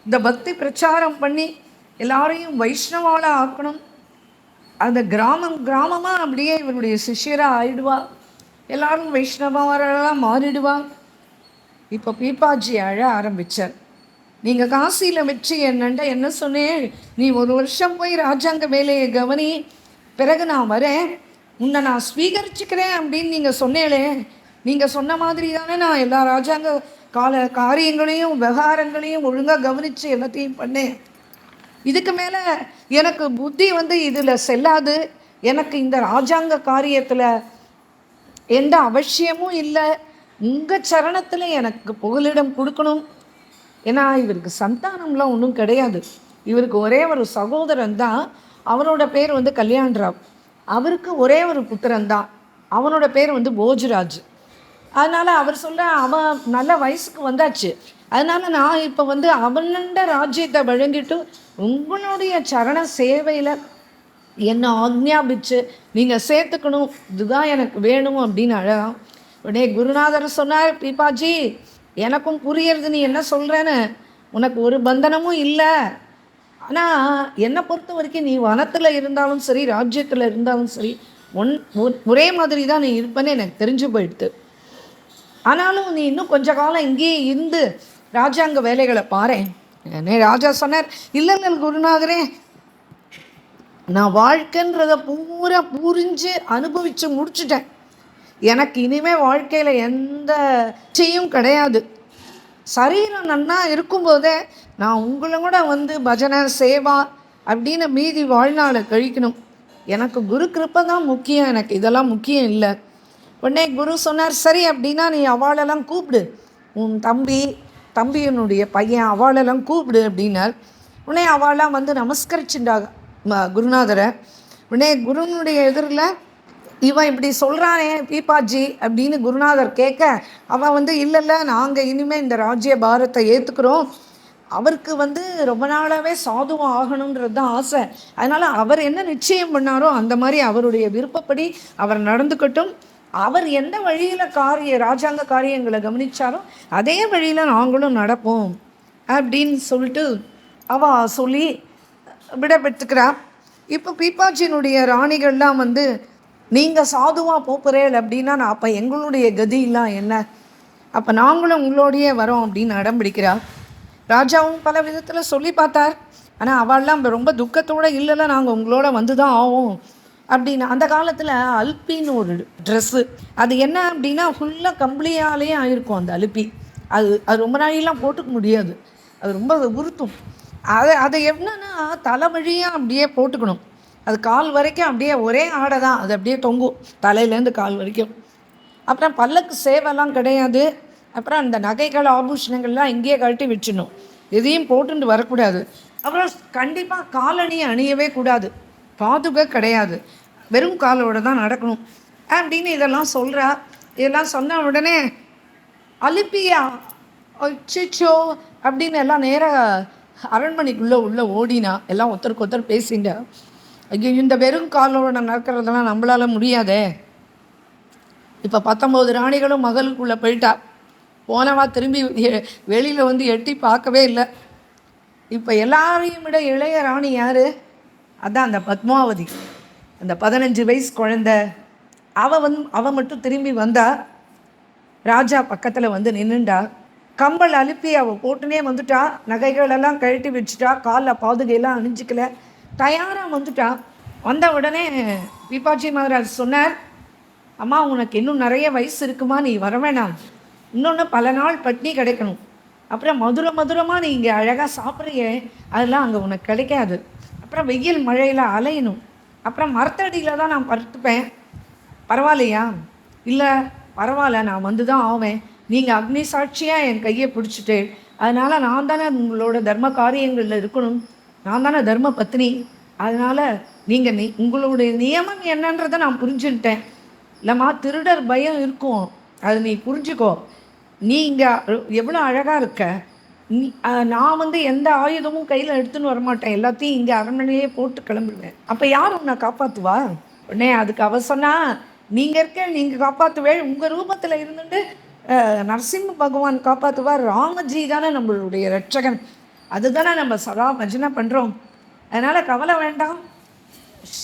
இந்த பக்தி பிரச்சாரம் பண்ணி எல்லாரையும் வைஷ்ணவால ஆக்கணும். அந்த கிராமமாக அப்படியே இவருடைய சிஷ்யராக ஆயிடுவா. எல்லாரும் வைஷ்ணவராக மாறிடுவாங்க. இப்போ பீப்பாஜி அழ ஆரம்பித்தார். நீங்கள் காசியில் வச்சு என்னண்ட என்ன சொன்னேன், நீ 1 வருஷம் போய் ராஜாங்க வேலையை கவனி, பிறகு நான் வரேன், உன்னை நான் ஸ்வீகரிச்சுக்கிறேன் அப்படின்னு நீங்கள் சொன்னேளே. நீங்கள் சொன்ன மாதிரி தானே நான் எல்லா ராஜாங்க காரியங்களையும் விவகாரங்களையும் ஒழுங்காக கவனித்து எல்லாத்தையும் பண்ணேன். இதுக்கு மேலே எனக்கு புத்தி வந்து இதில் செல்லாது. எனக்கு இந்த ராஜாங்க காரியத்தில் எந்த அவசியமும் இல்லை. உங்கள் சரணத்தில் எனக்கு புகலிடம் கொடுக்கணும். ஏன்னா இவருக்கு சந்தானம்லாம் ஒன்றும் கிடையாது. இவருக்கு ஒரே ஒரு சகோதரன் தான். அவனோட பேர் வந்து கல்யாண்ராவ். அவருக்கு ஒரே ஒரு புத்திரன் தான். அவனோட பேர் வந்து போஜராஜ். அதனால் அவர் சொல்ல, அவன் நல்ல வயசுக்கு வந்தாச்சு, அதனால் நான் இப்போ வந்து அவனண்ட ராஜ்யத்தை வழங்கிட்டு உங்களுடைய சரண சேவையில் என்னை ஆக்ஞாபிச்சு நீங்கள் சேர்த்துக்கணும், இதுதான் எனக்கு வேணும் அப்படின்னு அழகாம். உடனே குருநாதர் சொன்னார், பீப்பாஜி எனக்கும் புரியறது நீ என்ன சொல்கிறேன்னு. உனக்கு ஒரு பந்தனமும் இல்லை. ஆனால் என்னை பொறுத்த வரைக்கும் நீ வனத்தில் இருந்தாலும் சரி, ராஜ்யத்தில் இருந்தாலும் சரி, ஒரே மாதிரி தான் நீ இருப்பேன்னு எனக்கு தெரிஞ்சு போயிடுது. ஆனாலும் நீ இன்னும் கொஞ்ச காலம் இங்கேயே இருந்து ராஜாங்க வேலைகளை பாரேன். ராஜா சொன்னார், இல்லை குருநாதரே, நான் வாழ்க்கைன்றதை பூரா புரிஞ்சு அனுபவித்து முடிச்சுட்டேன். எனக்கு இனிமேல் வாழ்க்கையில் எந்த செய்யும் கிடையாது. சரீரம் நன்னா இருக்கும்போதே நான் உங்களை கூட வந்து பஜனை சேவா அப்படின்னு மீதி வாழ்நாளை கழிக்கணும். எனக்கு குரு கிருப்பை தான் முக்கியம், எனக்கு இதெல்லாம் முக்கியம் இல்லை. உடனே குரு சொன்னார், சரி அப்படின்னா நீ அவளெல்லாம் கூப்பிடு, உன் தம்பியினுடைய பையன் அவளெல்லாம் கூப்பிடு அப்படின்னார். உடனே அவளாம் வந்து நமஸ்கரிச்சுட்டாங்க குருநாதரை. உடனே குருனுடைய எதிரில் இவன் இப்படி சொல்கிறானே பீப்பாஜி அப்படின்னு குருநாதர் கேட்க, அவன் வந்து இல்லை நாங்கள் இனிமேல் இந்த ராஜ்ய பாரத்தை ஏற்றுக்கிறோம், அவருக்கு வந்து ரொம்ப நாளாகவே சாதுவாக ஆகணுன்றது தான் ஆசை, அதனால் அவர் என்ன நிச்சயம் பண்ணாரோ அந்த மாதிரி அவருடைய விருப்பப்படி அவர் நடந்துக்கட்டும், அவர் எந்த வழியில் ராஜாங்க காரியங்களை கவனித்தாரோ அதே வழியில் நாங்களும் நடப்போம் அப்படின்னு சொல்லிட்டு அவள் சொல்லி விட பெற்றுக்கிறான். இப்போ பீப்பாஜியினுடைய ராணிகள்லாம் வந்து நீங்கள் சாதுவாக போகிறேன் அப்படின்னா நான் அப்போ எங்களுடைய கதியெல்லாம் என்ன, அப்போ நாங்களும் உங்களோடையே வரோம் அப்படின்னு அடம் பிடிக்கிறா. ராஜாவும் பல விதத்தில் சொல்லி பார்த்தார், ஆனால் அவள்லாம் ரொம்ப துக்கத்தோடு இல்லைல்ல நாங்கள் உங்களோட வந்து தான் ஆகும் அப்படின்னு. அந்த காலத்தில் அல்பின்னு ஒரு ட்ரெஸ்ஸு, அது என்ன அப்படின்னா ஃபுல்லாக கம்பளியாலேயே ஆகிருக்கும் அந்த அலுப்பி. அது ரொம்ப நாளையெல்லாம் போட்டுக்க முடியாது, அது ரொம்ப உறுத்தும். அது என்னன்னா தலை வழியாக அப்படியே போட்டுக்கணும், அது கால் வரைக்கும் அப்படியே ஒரே ஆடை தான், அது அப்படியே தொங்கும் தலையிலேருந்து கால் வரைக்கும். அப்புறம் பல்லக்கு சேவைலாம் கிடையாது. அப்புறம் அந்த நகைகள் ஆபூஷணங்கள்லாம் இங்கேயே கழட்டி வச்சிடணும், எதையும் போட்டுட்டு வரக்கூடாது. அப்புறம் கண்டிப்பாக காலணியை அணியவே கூடாது, பாதுகை கிடையாது, வெறும் காலோடு தான் நடக்கணும் அப்படின்னு இதெல்லாம் சொல்கிறா. இதெல்லாம் சொன்ன உடனே அலிப்பியா அச்சிச்சோ அப்படின்னு எல்லாம் நேராக அரண்மனைக்குள்ளே ஓடினா. எல்லாம் ஒருத்தருக்கு ஒருத்தர் பேசிண்டா, ஐயோ இந்த வெறும் காலோட நடக்கிறதெல்லாம் நம்மளால் முடியாதே. இப்போ 19 ராணிகளும் மகளுக்குள்ளே போயிட்டா, போனவா திரும்பி வெளியில் வந்து எட்டி பார்க்கவே இல்லை. இப்போ எல்லாரையும் விட இளைய ராணி யார்? அதான் அந்த பத்மாவதி, அந்த 15 வயசு குழந்தை. அவள் மட்டும் திரும்பி வந்தா, ராஜா பக்கத்தில் வந்து நின்றுண்டா. கம்பல் அலுப்பி அவள் போட்டுனே வந்துட்டா, நகைகளெல்லாம் கழட்டி வச்சுட்டா, காலில் பாதுகையெல்லாம் அணிஞ்சிக்கல, தயாராக வந்துட்டா. வந்த உடனே பீப்பாஜி மகாராஜ் சொன்னார், அம்மா உனக்கு இன்னும் நிறைய வயசு இருக்குமா, நீ வர வேணாம், இன்னொன்று பல நாள் பட்னி கிடைக்கணும், அப்புறம் மதுரமாக நீ இங்கே அழகாக சாப்பிட்றியே அதெல்லாம் அங்கே உனக்கு கிடைக்காது, அப்புறம் வெயில் மழையில் அலையணும், அப்புறம் மரத்தடியில் தான் நான் படுத்துப்பேன், பரவாயில்லையா? இல்லை பரவாயில்ல, நான் வந்து தான் ஆவேன், நீங்கள் அக்னி சாட்சியாக என் கையை பிடிச்சிட்டு, அதனால் நான் தானே உங்களோட தர்ம காரியங்களில் இருக்கணும், நான் தானே தர்ம பத்னி, அதனால் நீங்கள் உங்களுடைய நியமம் என்னன்றதை நான் புரிஞ்சுக்கிட்டேன். இல்லைம்மா திருடர் பயம் இருக்கும், அது நீ புரிஞ்சுக்கோ, நீ இங்கே எவ்வளோ அழகாக இருக்க, நான் வந்து எந்த ஆயுதமும் கையில் எடுத்துன்னு வரமாட்டேன், எல்லாத்தையும் இங்கே அரண்மனையே போட்டு கிளம்பிடுவேன், அப்போ யார் உன்னை காப்பாற்றுவா? உடனே அதுக்கு அவ சொன்னா, நீங்கள் இருக்க நீங்கள் காப்பாற்றுவே, உங்கள் ரூபத்தில் இருந்துட்டு நரசிம்ம பகவான் காப்பாற்றுவார், ராமஜி தானே நம்மளுடைய ரட்சகன், அதுதானே நம்ம சதா பஜனை பண்ணுறோம், அதனால் கவலை வேண்டாம்,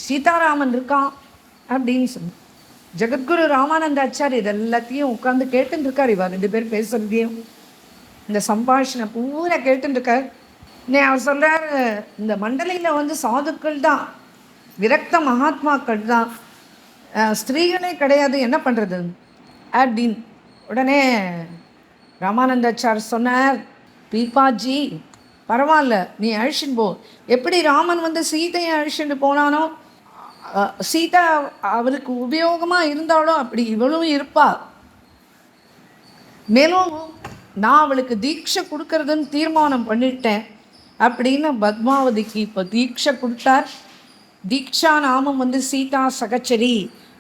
சீதாராமன் இருக்கான் அப்படின்னு சொன்ன. ஜெகத்குரு ராமானந்தாச்சார் இது எல்லாத்தையும் உட்காந்து கேட்டுருக்கார், இவா 2 பேர் பேசுகிறதையும் இந்த சம்பாஷணை பூரா கேட்டுருக்கார். அவர் சொல்கிறார், இந்த மண்டலியில் வந்து சாதுக்கள் தான், விரக்த மகாத்மாக்கள் தான், ஸ்திரீகளே கிடையாது, என்ன பண்ணுறது அப்படின்னு. உடனே ராமானந்தாச்சார் சொன்னார், பீப்பாஜி பரவாயில்ல நீ அழிச்சுன்னு போ, எப்படி ராமன் வந்து சீதையை அழிச்சுட்டு போனானோ, சீதா அவருக்கு உபயோகமாக இருந்தாலும் அப்படி இவளும் இருப்பா, மேலும் நான் அவளுக்கு தீட்சை கொடுக்கறதுன்னு தீர்மானம் பண்ணிட்டேன் அப்படின்னு பத்மாவதிக்கு இப்போ தீட்சை கொடுத்தார். தீக்ஷா நாமம் வந்து சீதா சகச்சரி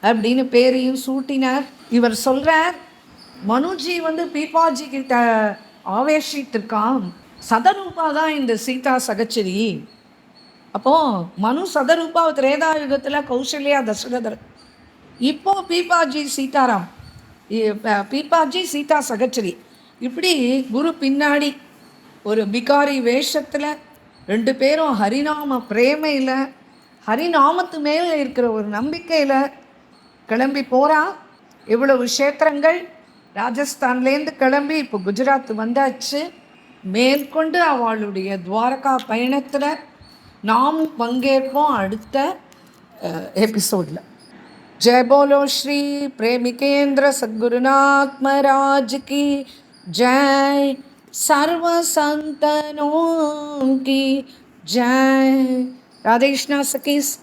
அப்படின்னு பேரையும் சூட்டினார். இவர் சொல்கிறார், மனுஜி வந்து பீப்பாஜி கிட்ட ஆவேசித்திருக்கான், சதரூபா தான் இந்த சீதா சகச்சரி. அப்போது மனு சதரூபா திரேதாயுகத்தில் கௌசல்யா தசரதர், இப்போது பீப்பாஜி சீதாராம், பீப்பாஜி சீதா சகச்சரி. இப்படி குரு பின்னாடி ஒரு பிகாரி வேஷத்தில் 2 பேரும் ஹரிநாம பிரேமையில், ஹரிநாமத்து மேலே இருக்கிற ஒரு நம்பிக்கையில் கிளம்பி போகிறா. இவ்வளவு க்ஷேத்திரங்கள் ராஜஸ்தான்லேருந்து கிளம்பி இப்போ குஜராத் வந்தாச்சு. மேற்கொண்டு அவளுடைய துவாரகா பயணத்தில் நாம் பங்கேற்போம் அடுத்த எபிசோடில். जय बोलो श्री प्रेमिकेंद्र सद्गुरुनाथ महाराज की जय. सर्व संतनों की जय। राधे कृष्णा सखीस।